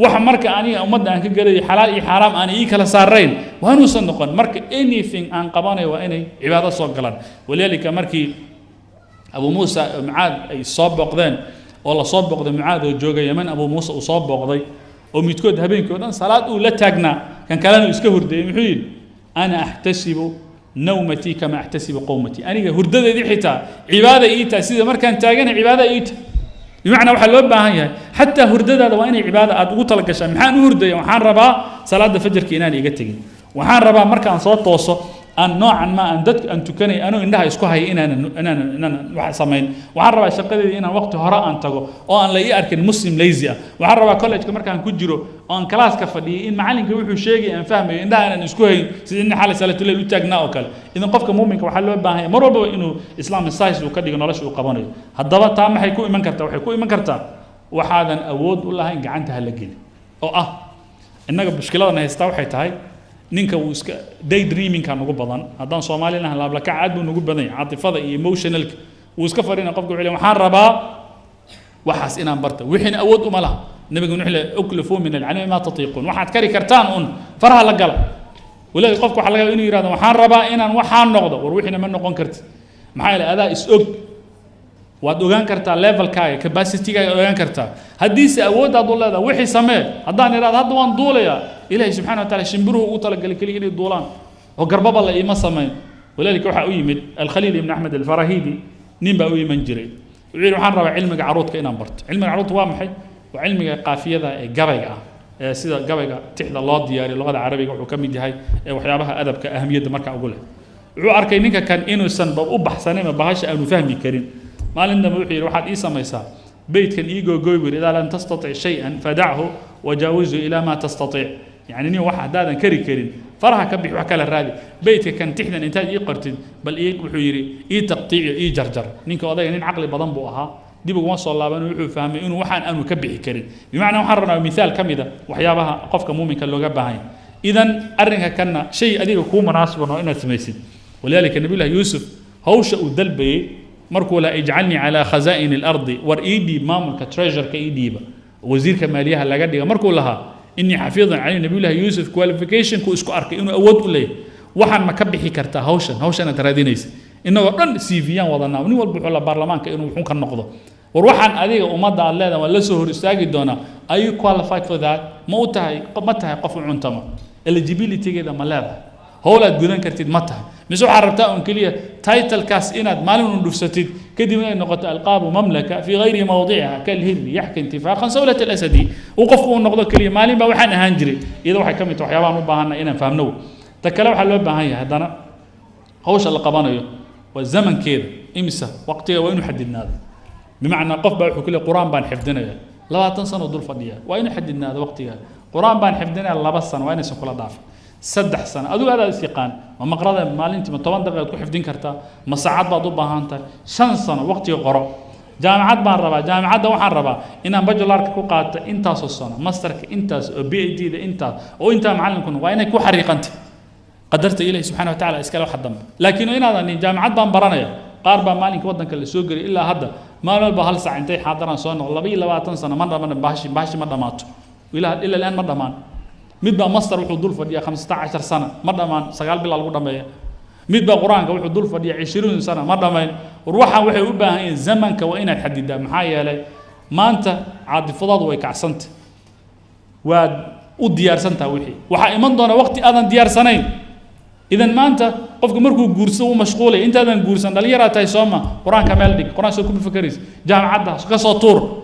waxa marka aniga ummadda aan ka galay xalaal iyo xaraam aan ii kala saarayn waa inuu san noqon marka anything aan qabanayo waa inay cibaado soo galaan walaalika markii Abu Musa Mucaad ay soo boqdeen oo la soo boqday Mucaad oo joogay Yemen Abu Musa uu soo boqday oo midkood habeenkii dhan salaad uu la taagnaa kan kalena iska hurday muxuu yiri ana ahtasibu nawmati kama ahtasibu qawmati aniga hurdadeedii xitaa cibaada iita sida markaan taagana cibaada iita bimacnaa waxa loo baahan yahay xataa hurdadaada waa inay cibaada aad ugu tala gashaan maxaan u hurdaya waxaan rabaa salaada fajrka inaan iga tagin waxaan rabaa markaan soo tooso aan noocan ma aan dadka aan tukanay anoo indhaha isku hay inaan wax sameyn waxaan rabaa shaqadeedii inaan waqti hore aan tago oo aan la ii arkin muslim lazy ah waxaan rabaa college-ka markaan ku jiro oo aan class-ka fadhiyo in macalinka wuxuu sheegay aan fahmayo indhaha aan isku hayn sida in xalay salatul leil u taagnaa oo kale idan qofka muuminka waxa loo baahan yahay mar walba inuu islaam size uu ka dhigo nolosha uu qabanayo haddaba taa maxay ku iman kartaa waxay ku iman kartaa waxaadan awood u lahayn gacanta hala gelin oo ah innaga mushkiladana haystaa waxay tahay ninka uu iska daydreaming kan ugu badan haddaan Soomaaliland laab la kacaad buu ugu badan yahay caatifada iyo emotional uu iska fariina qofka wuxuu leeyahay waxaan rabaa waxaas inaan barto wixina awood uma laha nabiga wuxuu leeyahay uklifu min al-ilmi ma tatiqun waxaad kari kartaan un faraha la gala walaal qofka waxa laga yaabaa inuu yiraahdo waxaan rabaa inaan waxaan noqdo war wixina ma noqon kartid maxaa ilaa adaa is og waad ogaan kartaa levelkaaga capacity-gaaga ogaan kartaa haddii se awoodaad u leedahay wixii samee haddaan iraahdo hadda waan duulayaa ilaahay subxaana wa taala shimbiruhu ugu talagalay keliya inay duulaan oo garbaba la iima samayn walaalika waxaa u yimid alkhaliil ibn axmed alfarahidi nin baa u iman jiray wuxuu yidhi waxaan rabaa cilmiga caruurtka inaan barto cilmiga caruurta waa maxay waa cilmiga qaafiyada ee gabayga ah ee sida gabayga tixda loo diyaariyo luqada carabiga wuxuu ka mid yahay ee waxyaabaha adabka ahamiyadda markaa ugu leh wuxuu arkay ninka kan inuusan u baxsanin bahasha aanu fahmi karin maalin dambe wuxuu yidhi waxaad ii samaysaa beydkan ii googooy buu idaa lan tastatic shay-an fadachu wajaawizu ilaa maa tastatic يعني نيو واحد هذا كري كريم فرها كبي وحكى له رادي بيتك كان تحنا إنتاج يقرتين بل إيه وحيري إيه تقطيع إيه جرجر نينك قضايا نين عقلي بدن بوها دي بقى ما صلى الله عليه وسلم فهم إنه وحن أنو كبي كريم بمعنى وحرنا مثال كم إذا وحيابها قفك مؤمن كان لو جاب هاي إذا أرنها كان شيء أديك يكون مناسب إنه تميسين ولذلك النبي الله يوسف هوش ودلبي مركو لا اجعلني على خزائن الأرض ورئيدي مامك تريجر كإيدي وزير كماليها اللي قد مركو لها إني حفيظا عليه نبي الله يوسف كواليفيكيشن كو اسكو أركي إنه أود له وحن ما كبحي كرتا هوشن ترادينيس إنه رن سي فيان وضعنا وني والبحول البرلمان كإنه وحن كان نقضه وروحن أديك ومضى الله ولا سهر استاجد دونا are you qualified for that ما متى قفوا عنتما eligibility كذا ملاذ هولا جودان كرتيد متى مسوح عربتها أن كلية تايتل كاس إناد مالون ندفستيد كدي من نقطة ألقاب مملكة في غير موضعها كالهل يحكي انتفاقا سولة الأسدي وقفوا النقطة كلية مالين بوحنا هنجري إذا وحي كم يتوحيوان وباهنا إنا فهمنو تكلم حلوة باهية هدانا هوش اللي قبانا والزمن كده إمسا وقتها وين حددنا هذا بمعنى قف بقى كل قرآن بان حفظنا لا تنسوا دول فضيا وين حددنا هذا وقتها قرآن بان حفظنا الله بس سنة وين سكول ضعف سدح سنة أدو هذا استيقان ومقرضة مال أنت من 8 دقيقة تكون حفظين كرتا مساعات بعض بهانتا 5 سنة وقت يقرأ جامعات بان ربا جامعات ده وحن ربا إن بجلار كوقات أنت السنة ماسترك أنت PhD ده أنت أو أنت معلم كن وين يكون حريق أنت قدرت إليه سبحانه وتعالى إسكال واحد دم لكن هنا هذا جامعات بان برانيا قاربا مالك ودنك اللي سوقري إلا هذا ما نلبى هل ساعة انتي حاضران سوى والله بي لو سنة مرة من باش مرة ماتوا إلى الآن مرة مان مدبا مصدر وحضور فدية 15 سنة مرة مان سقال بالله القرآن بيه مدبا قرآن وحضور فدية 20 سنة مرة مان روحا وحي وباهين زمن كوين الحديد محايا لي ما أنت عاد فضاد ويكعسنت وديار سنتا وحي وحا إيمان دونا وقت أذن ديار سنين إذا ما أنت قفك مركو جورسو مشغولة أنت هذا جورسان دليرة تايسوما قرآن كمال ديك قرآن سو كم فكريس جامعة ده كساطور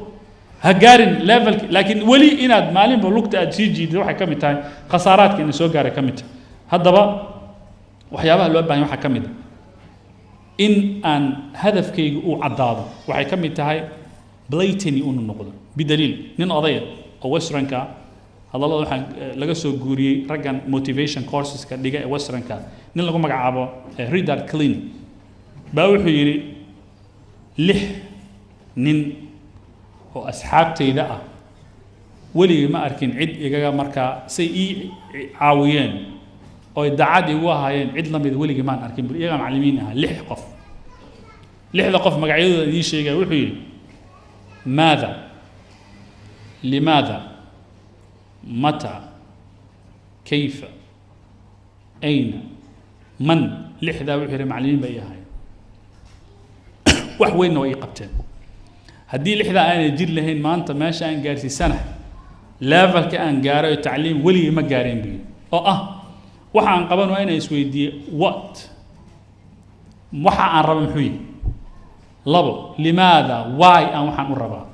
هجارين ليفل لكن ولي إناد مالين بلوكت أجيجي ده واحد كم تاي خسارات كأنه سو جارة كم تاي هذا بقى وحيابها الواب يعني واحد كم ده إن أن هدف كي وعداد واحد كم تاي بلايتني أون النقطة بدليل نين قضية أو وسترنكا هذا الله waxaan laga soo guuriyay raggan motivation courses ka dhiga westernka nin lagu magacaabo Reader Clean baa wuxuu yiri 6 nin oo asxaabtayda ah wali ma arkin cid igaga marka say ii caawiyeen oo dacad igu ahaayeen cid lamid waliga ma arkin iyaga macallimiin ah 6 qof 6 qof magacyadooda ii sheegay wuxuu yiri ماذا لماذا متى كيف أين من لحدا وحير معلمين بيها وحوين نوعي قبتين هدي لحدا أنا جير لهين ما أنت ماشي أن جارسي سنة لافل كأن جاري تعليم ولي ما جارين بي وحا عن قبل وين يسوي دي وات وحا عن ربا محوي لبو لماذا واي أن وحا عن ربا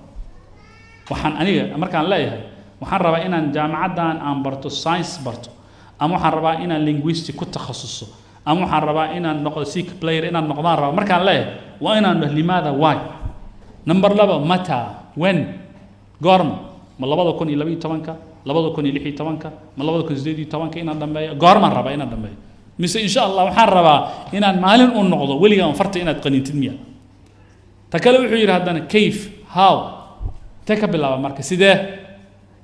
وحا أنا أمريكان لا يهي waxaan rabaa inaan jaamacadan aan barto science barto ama waxaan rabaa inaan linguistic ku takhasuso ama waxaan rabaa inaan noqdo sick player inaan noqdaan rabaa markaan leeyahay waa inaan limaada why number 2 mata when goorma ma 2012 2016 ma 2018 inaan dhameeyo goormaan rabaa inaan dhameeyo mise insha Allah waxaan rabaa inaan maalin u noqdo weligaan farta inaad qaniintid miya ta kale wuxuu yiraahdaa kayf how taka bilaaba marka sidee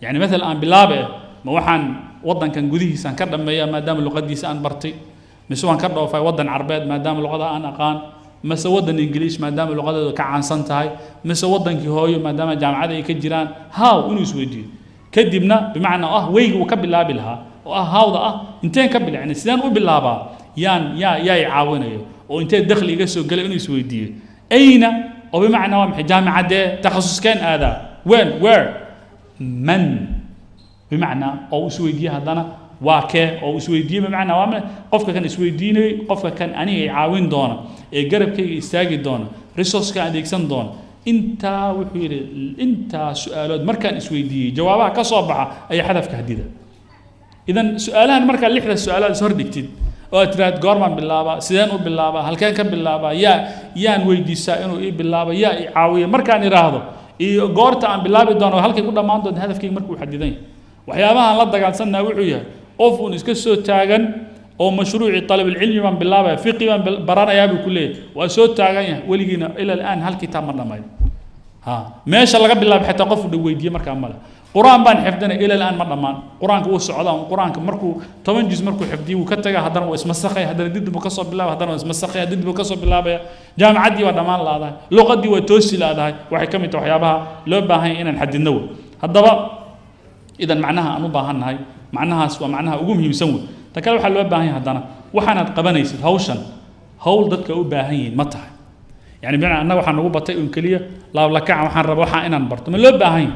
يعني مثلا أنا بلابه ما وحن وطن كان جوديه سان كذا ما دام اللغة دي سان برتي مسوان كذا في وطن عربيد ما دام اللغة أنا قان مسا وطن إنجليش ما دام اللغة كعن سنتهاي مسا وطن كهوي ما دام جامعة يكجيران هاو إنه سويدي كدبنا بمعنى وي وكبل لابلها هاو ده انتين كبل يعني سيدان وباللابا يا يعاونه وانتين دخل يقسو قال إنه سويدي أين وبمعنى ومح جامعة تخصص كان هذا وين where من بمعنى أو سويدي هذانا واقع أو سويدي بمعنى وامن قفك كان سويديني قفك كان أني عاون دونا جرب كي يستاجد دونا ريسورس كان ديكسن دونا أنت وحير أنت سؤالات مركان سويدي جوابها كصبعة أي حذف كهديدة إذا سؤالان مركان لحظة السؤالات صار دكتيد أو تراد قارمان باللابا سيدانو باللابا هل كان باللابا يا نويدي سائنو إيه باللابا يا عاوية مركان يراهضو iyo goorta aan bilaabi doono halkay ku dhamaan doonto hadafkayga markuu xadidan waxyaabaha la dagaalsanaa wuxuu yahay qof uu iska soo taagan oo mashruuci talab ilmi man bilaaba fiqi man baranaya buu kullee waa soo taagan yahay waligiina ila aan hal kitaab mar dhamay meesha laga bilaabo xitaa qof u weydiiyay markaa mala quraan baan xifdana ila aan mar dhamaan quraanka uu socdaa quraanka markuu 10 juz markuu xifdiyo uu ka tagaa hadana waa ismasakhay hadana dib uu ka soo bilaabo hadana waa ismasakhay dib uu ka soo bilaabaya jaamacadii waa dhamaan laadahay luqadii waa toosi laadahay waxay kamid tahay waxyaabaha loo baahan inaan xadidno hadaba idan macnaha aan u baahanahay macnahaas waa macnaha ugu muhiimsan wey ta kale waxa loo baahan yahay hadana waxaanad qabanaysid hawshan hawl dadka u baahan yihiin ma tahay yani bina annaga waxaan ugu batay in kaliya la kaca waxaan rabaa waxa inaan barto ma loo baahan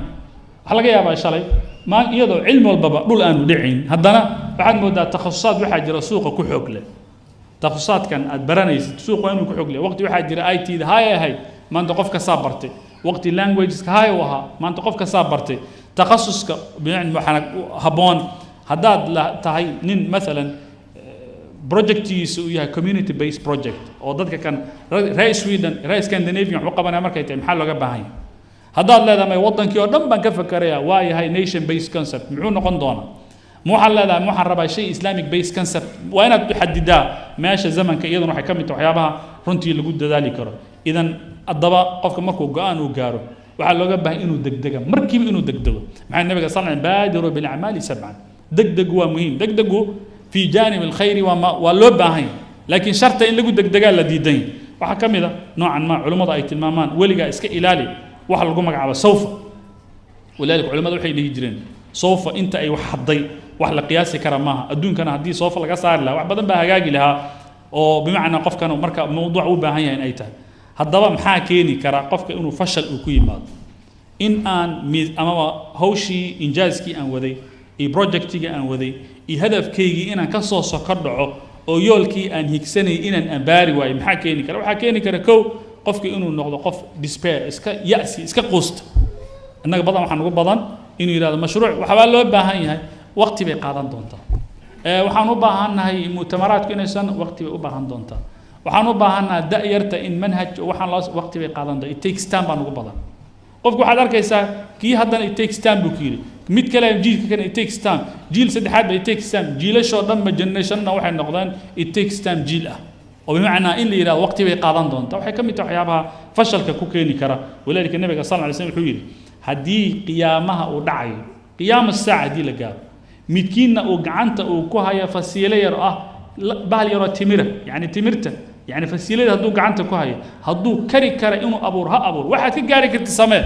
waxa laga yaabaa shalay ma iyadoo cilmi walbaba dhul aanu dhicin haddana waxaad moodaa takhasusaad waxaa jira suuqa ku xoog leh takhasusaaadkan aad baranaysid suuqa inuu ku xoog leh waqti waxaa jira IT da hay maanta qof ka saa bartay waqti languages ka hay waha maanta qof ka saa bartay takhasuska bimacna waxaan haboon haddaad tahay nin مثلا projectiisa uu yahay community based project oo dadka kan reer Sweden reer Scandinavian wuxuu qabanaya markay tahay maxaa looga baahan yahay haddaad leedahay wadankii oo dhan baan ka fakaraya waa yahay nation based concept muxuu noqon doonaa waxaan leedahay waxaan rabaa shay islamic based concept waa inaad xadidaa meesha zamanka iyaduna waxay ka mid tahay waxyaabaha runtii lagu dadaali karo idan adaba qofka markuu go'aan uu gaaro waxaa looga baahan inuu degdega markiiba inuu degdego maxaa nabiga sallallahu alayhi wasallam baadiru bil a'mali sab'an degdeg waa muhiim degdegu fi janib al khair wa loo baahan laakiin sharta in lagu degdegaa la diidan waxa kamida noocan ma culimada ay tilmaamaan waliga iska ilaali waxa lagu magacaabo sawfa walaalka culimada waxay dhihi jireen sawfa inta ay wax haday wax la qiyaasi kara maaha adduunkana hadii sawfa laga saar lahaa wax badan baa hagaagi lahaa oo bimaana qofkan marka mowduuc u baahan yahay in ay tahay haddaba maxaa keeni kara qofka inuu fashal uu ku yimaado in aan ama hawshii injaaskii aan waday iyo projectiga aan waday iyo hadafkeygii inaan ka soo sokor dhaco oo yoolkii aan higsanay inaan abaari waayo maxaa keeni kara waxaa keeni kara kow qofka inuu noqdo qof despair iska ya'si iska quusta annaga badan waxaan ugu badan inuu yiraahdo mashruuc waxaa loo baahan yahay waqti bay qaadan doontaa waxaan u baahannahay mu'tamaraadku inaysan waqti bay u baahan doontaa waxaan u baahannahay da'yarta in manhaj waxaan loo waqti bay qaadan doontaa it takes time baan ugu badan qofku waxaad arkaysaa kii haddana it takes time buu kiyiri mid kale jiilka kan it takes time jiil saddexaad ba it takes time jiilashoo dhan ma generationna waxay noqdeen it takes time jiil ah oo bimacnaa in la yiraahdo waqti bay qaadan doontaa waxay ka mid tahay waxyaabaha fashalka ku keeni kara walaalka nabiga sallallahu alayhi wasallam wuxuu yiri haddii qiyaamaha uu dhacayo qiyaama saaca haddii la gaaro midkiinna uu gacanta uu ku haya fasiilo yar ah bahal yaroo timira yani timirta يعني فسيلة هدو قعنت كوهاي هدو كري كرا إنه أبور ها أبور واحد كجاري كنت سماه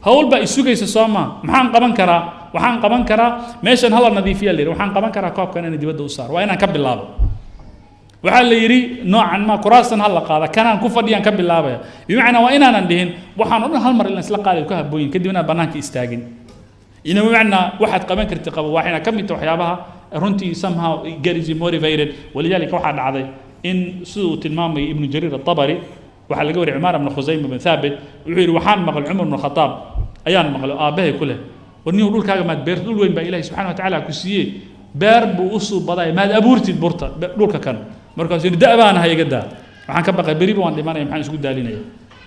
هقول بقى السوق يسوما محن قبان كرا وحن قبان كرا ماشان هلا نظيفية اللي وحن قبان كرا كوب كان ندي بده وصار وأنا كبل لابه وحال يري نوعا ما كراسن هلا قاعدة كان كفر ديان كبل لابه بمعنى وإنا ندهن وحن قلنا هالمر اللي نسلق قاعدة كوها بوين كدينا بنانك استاجن إنه بمعنى واحد قبان كرت قبل واحد كم توحيابها رنتي somehow get motivated ولذلك واحد عضي إن سوء المامي ابن جرير الطبري وحال لقوا عمارة بن خزيمة بن ثابت ويقول وحان مقل عمر بن الخطاب أيان مقل آبه كله وني يقول كاغا ما بير دول وين با إلهي سبحانه وتعالى كسيه بير بو أصو بضاي ما أبورتي البورتا دول كان مركز يري دأبانا هاي قدا وحان كبقى بريب وان ديمانا يمحان سكود دالينا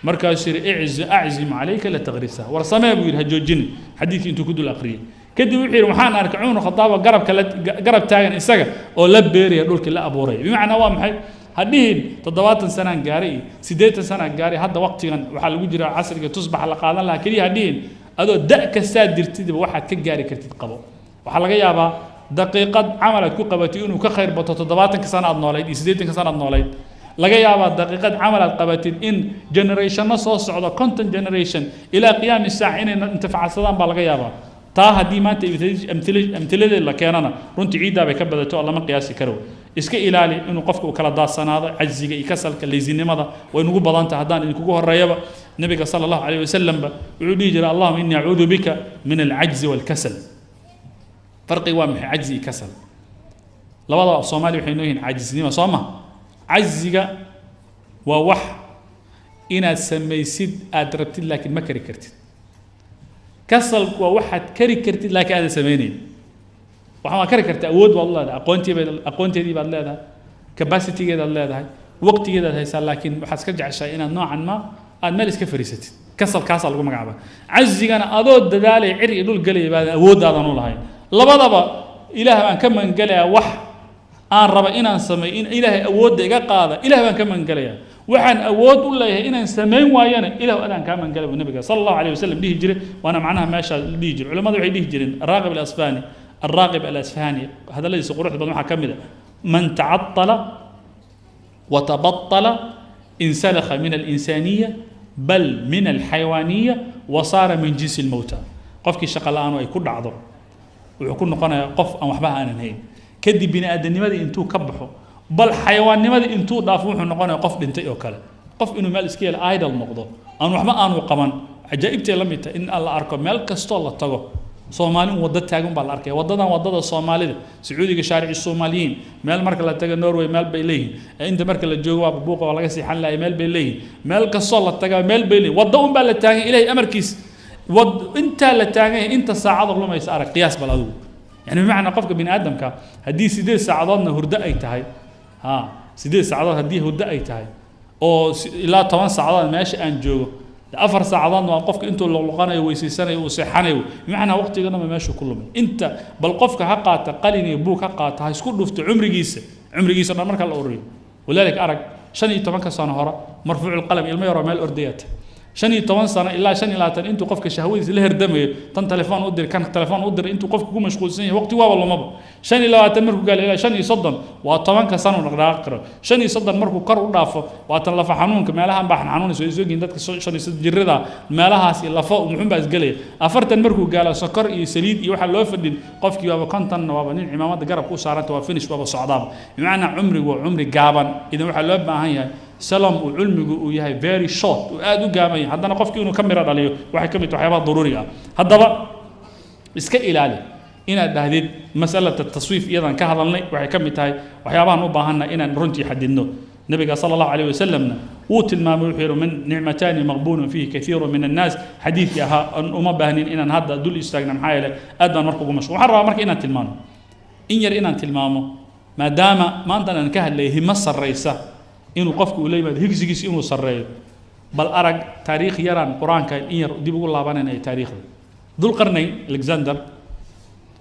مركز يري أعزم عليك لا تغرسها ورسمه بيقول هجوجني حديثي انتو كدو الأقرية كدي وحير وحان أرك عمر الخطاب قرب تاغن إساقا أو لبيري دول كلا أبوري بمعنى وام حي هدين تضوات سنة جاري سيدات سنة جاري هذا وقت وحال وجرا عصر تصبح على قاضي الله كلي هدين هذا دأك الساد درتدي بواحد كجاري كرتد قبو وحال جيابا دقيقة عملت كقبتين وكخير بتضوات سنة نوليد سيدات سنة نوليد laga yaabaa daqiiqad camal aad qabatid in generation soo socdo content generation ila qiyaam saac inay intifacsadaan baa laga yaabaa taa hadii maanta amthilada la keenana runtii ciida bay ka badato lama qiyaasi karo iska ilaali inuu qofku kala daasanaado ajziga iyo kasalka leesinimada way nugu badanta hadaan idinku horeeyaba nabiga sallallahu alayhi wasallam wuxuu dhihi jiray allahumma inni a'uudu bika min al-ajz wal-kasal farqi waa maxay ajzi iyo kasal labada Soomaali waxay nooyihiin ajznimo Sooma عزيجا ووح إن سميسيد أدربتي لكن ما كري كرتي كسل وواحد كري كرتي لكن هذا سمينين وحنا كري كرتي أود والله أقونتي دي بعد لا كباسيتي كده لا ده وقت كده هاي سال لكن حسكرجع شيء إن نوعا ما الملك كفريستي كسل قوم جعبه عزيجا أنا أضد دالي عري دول قلي بعد أود هذا نقول هاي لبضبا إله أن كم من قلي وح aan raba inaan sameeyo in ilaahay awood iga qaada ilaahay baan ka mangalaya waxaan awood u leeyahay inaan sameyn waayana ilaahay adaan ka mangalay nabiga sallallahu alayhi wasallam dhihi jiray waana macnaha meesha dhihi jiray culimadu waxay dhihi jireen الراغب الاسفاني الراغب الاسفاني هذا الذي قروح badan waxa kamida man ta'attala wa tabattala insalakha min al-insaniyya bal min al-hayawaniyya wa sara min jins al-mauta qofkii shaqo la'aan ay ku dhacdo wuxuu ku noqonayaa qof aan waxba aanan hayn كدي بني آدمية إنتو كبحو بل حيوان نمدي إنتو دافعوه نقانا قف دنتي أوكله قف إنه مال إسكيل عايد المقضى أنا وحما أنا وقمان عجائب تلميته إن الله أركب مال كستول الله تجو صوماليين وضد تاجون بالأركي وضد الصومالي سعودي كشارع الصوماليين مال مركل تجا نروي مال بيليه عند مركل الجوا ببوقة ولا قصي حلا مال بيليه مال كستول الله تجا مال بيليه وضدهم بالتاجي إليه أمركيس أنت للتاجي أنت ساعد الله ما يسألك قياس بالأدو يعني بمعنى قفك بين آدم كا هدي سيدي ساعدنا هرداء تهاي ها سيدي ساعات هديه هدا أي تاي أو إلا 10 ساعات ماشي أنجو 4 ساعات وقفك أنتوا لقانا ويسيسنا وسحنا بمعنى وقت جنا ما ماشي كله من أنت بالقفك حقا تقلني بوك حقا هيسكون في عمر جيسة أنا مركل الأوري ولذلك أرك شني 8 سنة هرا مرفوع القلم إلما يرى مال أرديات شني 8 سنة إلا شني لا تن أنتوا قفك شهويز اللي هردمي تن تلفون أقدر كان تلفون أقدر أنتوا قفك كم مشغول سنة وقت والله ما شني لا تمرك قال إلا شني صدم و8 سنة ونقرأ شني صدم مركو كرو ضافه واتلف حنون كمالها بحن حنون سويزوجين دتك شني صد جردا مالها سي لفا ومحن بس قال أفرتن مركو قال سكر سليد يوحى لو فدين قفك وابا كنتن وابا نين عمامات قرب كو صارت وفينش وابا صعداب بمعنى عمري جابن إذا وحى لو ما سلام وعلمه وياهي very short وآدو قامي هذا أنا قفك إنه كاميرا عليه واحد كمية وحياة ضرورية هذا بقى إسكال إلالي إن هذه مسألة التصويف أيضا كهذا واحد كمية وحياة نوبهنا إن نرنتي حدينه النبي صلى الله عليه وسلم أوت المامور من نعمتان مغبون فيه كثير من الناس حديث ياها أن بهنين إن هذا دول يستغنى محايلة أدنى مركب مشروع حرة مرك إن تلمانه إن ير إن تلمامه ما دام ما أنت نكهل اللي هم مصر رئيسه إنه قفك وليما هيجس إنه صرّي بل أرى تاريخ يران قرآن كان إير دي بقول الله بنا أي تاريخ ذو القرنين ألكسندر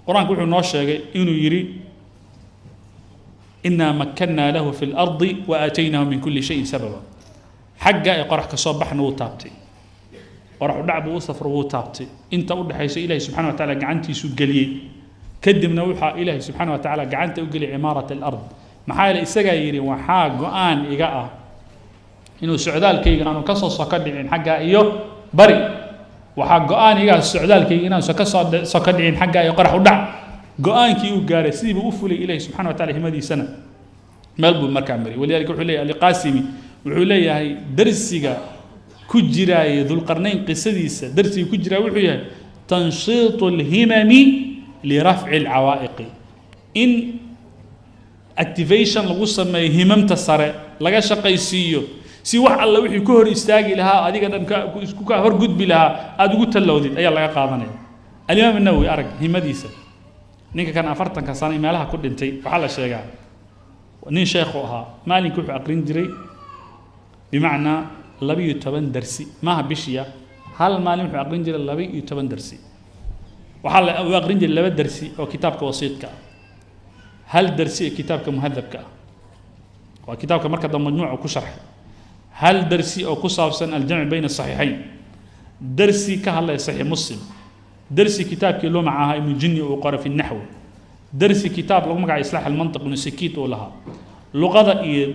قرآن كله ناشة إنه يري إنا مكنا له في الأرض وآتيناه من كل شيء سببا حقا يقرأ كصباح نوتابتي قرأ دعب وصفر وتابتي أنت أود حيث إلهي سبحانه وتعالى جعنتي سجلي كدم نوحى إلهي سبحانه وتعالى جعنت أجلي عمارة الأرض maxaa isaga yiri waxa go'aan iga ah inuu socdaalkayga aanu ka soo sokadhicin xagga iyo bari waxa go'aan iga socdaalkayga inaan ka soo sokadhicin xagga iyo qarax u dhac go'aankii uu gaaray sidii uu fulay ilaahay subhanahu wa ta'ala himadiisana meel buu markaa mari waliyaalka wuxuu leeyahay al-Qaasimi wuxuu leeyahay darsiga ku jiraay dul qarnayn qisadiisa darsiga ku jira wuxuu yahay tanshiitul himami li raf'i al-awaa'iq in activation lagu sameeyo himamta sare laga shaqaysiiyo si wax alla wixii ku hor istaagi lahaa adiga dhan isku ka hor gudbi lahaa aad ugu talowdid ayaa laga qaadanaya al-Imam an-Nawawi arag himadiisa ninka kan 40 sano meelaha ku dhintay waxa la sheegaa nin sheekh ahaa maalinka wuxuu aqrin jiray bimaana 12 darsi maaha bishiya hal maalin wuxuu aqrin jiray 12 darsi waxa la aqrin jiray 2 darsi oo kitaabka wasiidka هل درسي كتابك مهذب كا وكتابك مركز مجموع وكشرح هل درسي أو كصابسن الجمع بين الصحيحين درسي كهلا صحيح مسلم درسي كتابك لو معها ابن جني وقرأ في النحو درسي كتاب لو مقع إصلاح المنطق ونسكيت ولها لغة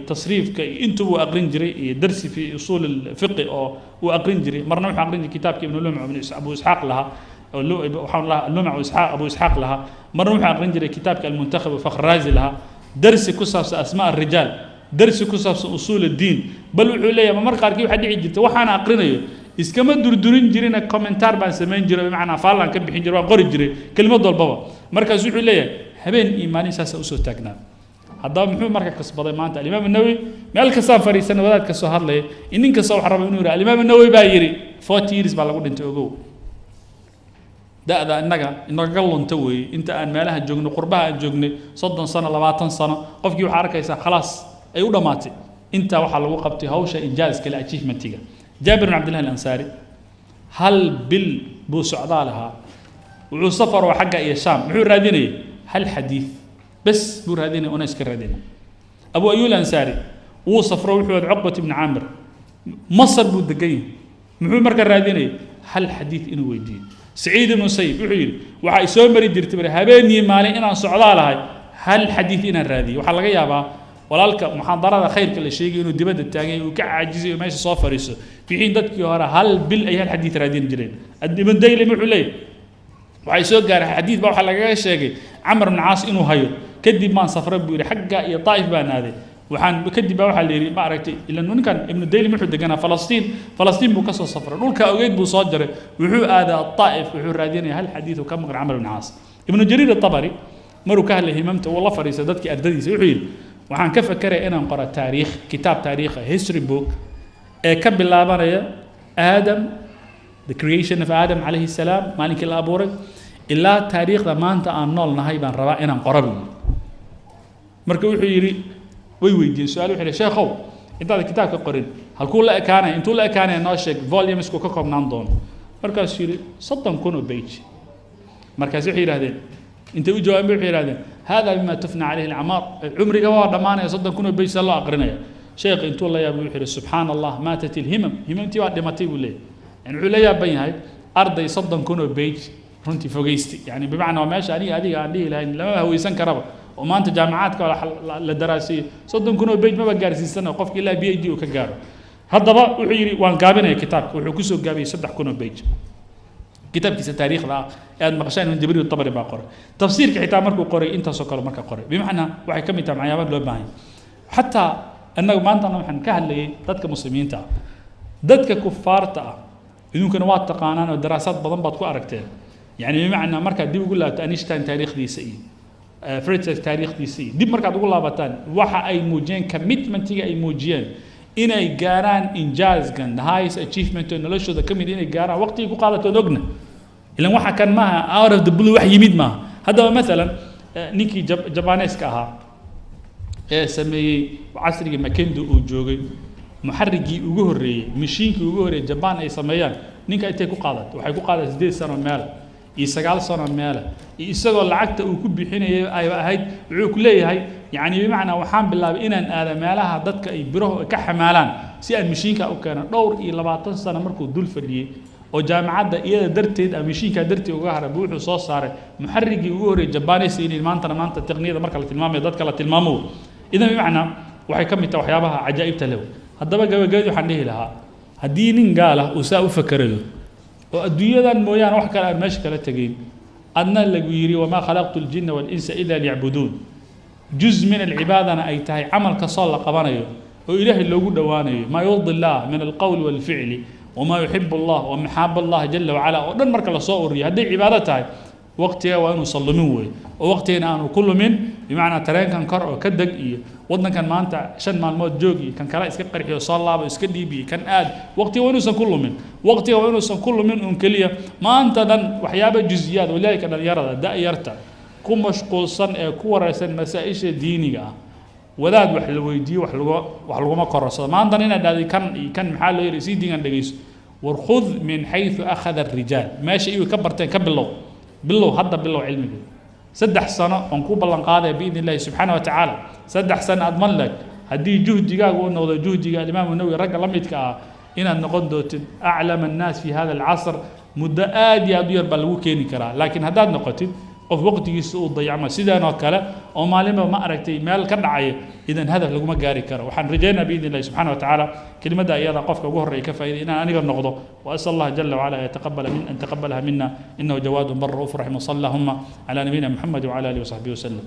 تصريف أنتوا وأقرين جري درسي في أصول الفقه أو وأقرين جري مرنا وحقرين كتابك ابن لمع بن أبو إسحاق لها اللمع أبو إسحاق لها مرة وحقرين جري كتابك المنتخب وفخر رازي لها درس كسب أسماء الرجال درس كسب أصول الدين بل وحولية ما مرقار كيف حد يجي وحنا أقرنيه إسكما دردورين جرينا كومنتار بان سمين جري بمعنى فعلا كم بحين جري وقري جري كلمة دول بابا مركز وحولية هبين إيماني ساسا أصول تاكنا هذا محمد مركز كسبضي معنى الإمام النووي مالك سافر سنة وذات كسوهر لي إنك كسوه حرب نور الإمام النووي بايري 40 years بالقول أنت أقول ده إنك قلنا توي أنت أن مالها جوجنا قربها جوجنا صدّن سنة 20 سنة قفك وحركة يسا خلاص أيوة ماتي أنت وحال وقبتي هوشة إنجاز كلا achievement تيجا جابر بن عبد الله الأنصاري هل بو سعدالها وسفر وحق إلى الشام محور راديني هل حديث بس بور راديني وناس كراديني أبو أيوب الأنصاري وسفر وحود عقبة بن عامر مصر بودقين محور مركز راديني هل حديث إنه ويدي سعيد بن مسيب وحيل وحي سو مري جرتبر هبيني مالي إن سعدالها هل حديث إن الرادي وحلقة يابا ولالك محاضرة خير كل شيء إنه دبد التاني وكعجزي وماشي صافريس في حين دتك يهرا هل بالأيها الحديث رادين جرين ابن ديلي محولي وحي سو قال حديث بقى حلقة شيء عمرو بن عاص إنه هيو كدب ما سفر بيقول حقا يا طائف بان هذه وحن كدب بقى حليري ما عرفتي إلا إنه كان ابن ديلي محود دجنا فلسطين بكسر سفر نقول كأوجد بصادر وحو هذا الطائف وحو رادين هل حديث وكم غير عمرو بن عاص ابن جرير الطبري مرو كهله هممته والله فريسة دتك أرددي سوحيل waxaan ka fakiray inaan qoro taariikh kitaab taariikh history book ee ka bilaabanaya Adam the creation of Adam alayhi salam maalinkii la abuuray ilaa taariikhda maanta aan nool nahay baan rabaa inaan qoro marka wuxuu yiri ويدين سؤال وحده شيخو انت هذا كتاب قرين هل كل كان انتو لا كان ناشك فوليومز كو كوب ناندون مركز يري صدن كونوا بيج مركز وحي يراهدين انت u jawaab wuxuu yiraahdeen hada bima tufna alayhi al-amar umriga waa dhamaanaya soddon kun oo baysa loo aqrinaya sheekh intuu la yaab wuxuu yiri subhanallah maatat al-himam himamtii waa dhimatay buu leeyahay yani wuxuu la yaaban yahay arday soddon kun oo bayj runtii fogeysti yani bimacna meesha adiga aan dhihi lahayn lama haweysan karaba oo maanta jaamacaadka la daraasay soddon kun oo bayj ma gaarsiisana qofka ilaa PhD uu ka gaaro haddaba wuxuu yiri waan gaabinaya kitaabka wuxuu ku soo gaabiyay 3 kun oo bayj كتاب كيس تاريخ لا يعني مقشان من جبريل الطبري باقر تفسير كتاب مركو قري انت سوكل مركا قري بمعنى waxay kamid tahay macayaba loo baahan hatta annagu maanta waxaan ka hadlayay dadka muslimiinta dadka kufaarta idunkana waa taqaanaan oo daraasad badan baad ku aragteen yani bimacna marka dib ugu laabto Einstein taariikhdiisa iyo Friedrich taariikhdiisa dib markaad ugu laabataan waxa ay muujiyeen commitmentiga ay muujiyeen inay gaaraan injaazgan the highest achievement in noloshooda kamid inay gaaraan waqti ku qaadato ogna ilan waxa kan ma out of the blue wax yimid ma hadaba midalan ninkii jabaneeska ahaa ee sameeyay casriga Mackenzie uu joogay muharrigii ugu horeeyay mishiinkii ugu horeeyay Japan ay sameeyaan ninka intee ku qaadato waxay ku qaadato 8 sano meel iyo 9 sano meel isagoo lacagta uu ku bixinayay ay ahayd wuxuu ku leeyahay يعني بمعنى وحان بالله إن هذا مالها ضدك أي بروه كحمالان سيان مشينك أو كان دور إلى 14 سنة مركو دول فليه وجامعات ده إيه درتي مشينك درتي وجاهر بوح وصوص صار محرق يوري جباني سيني مانتا التقنية ده مركل المامي ضدك لا تلمامو إذا بمعنى وحيكم توحيابها عجائب تلو هذا بقى جاي يحنيه لها هدين قاله وساو فكره والدنيا ده مويان وحكى المشكلة تجين أن اللي يري وما خلقت الجن والإنس إلا ليعبدون جزء من العبادة أنا أيتها عمل كصالة قبانيو وإله اللي وجود دوانيو ما يرضي الله من القول والفعل وما يحب الله ومحاب الله جل وعلا ودن مركل صوري هذه عبادتها وقتها وأنو صلموه ووقتها أنا كل من بمعنى ترين كان كرء كدق إيه ودنا كان ما أنت شن مع الموت جوجي كان كلا إسكت قرحي وصلى الله وإسكت بي كان آد وقتها وأنو سن كل من وقتها وأنو سن كل من أنكلية ما أنت دن وحيابة جزئيات ولا كان يرى ده يرتع ku mashquulsan ee ku waraysan masaa'isha diiniga wadaad wax la weydiiyo wax lagu ma korsado maanta ina dhaaday kan maxaa loo yiri si diigan dhageyso war khud min haythu akhadha ar-rijal maashi iyo ka barteen ka bilow hadda bilow cilmiga 3 sano on ku ballan qaaday biidnillahi subhanahu wa ta'ala 3 sano adman lag hadii juhdigaagu uu noqdo juhdiga imaam an-nawawi rag la midka ah inaad noqon dootid a'lam an-nas fi hadha al-'asr muddo aad iyo aad yar baa lagu keeni karaa laakiin haddaad noqotid of waqtigiisa uu dayacmo sidaan oo kale oo maalinba ma aragtay meel ka dhacay idan hadaf lagu ma gaari karo waxaan rajaynaa biidnillahi subhanahu wa ta'ala kelimada ayada qofka ugu horeeyay ka faa'iiday inaan aniga noqdo wa asallahu jalla wa ala yataqabbalaha minna innahu jawadun barra'uf rahim sallallahu ala nabiyyina muhammad wa ala alihi wa sahbihi wa sallam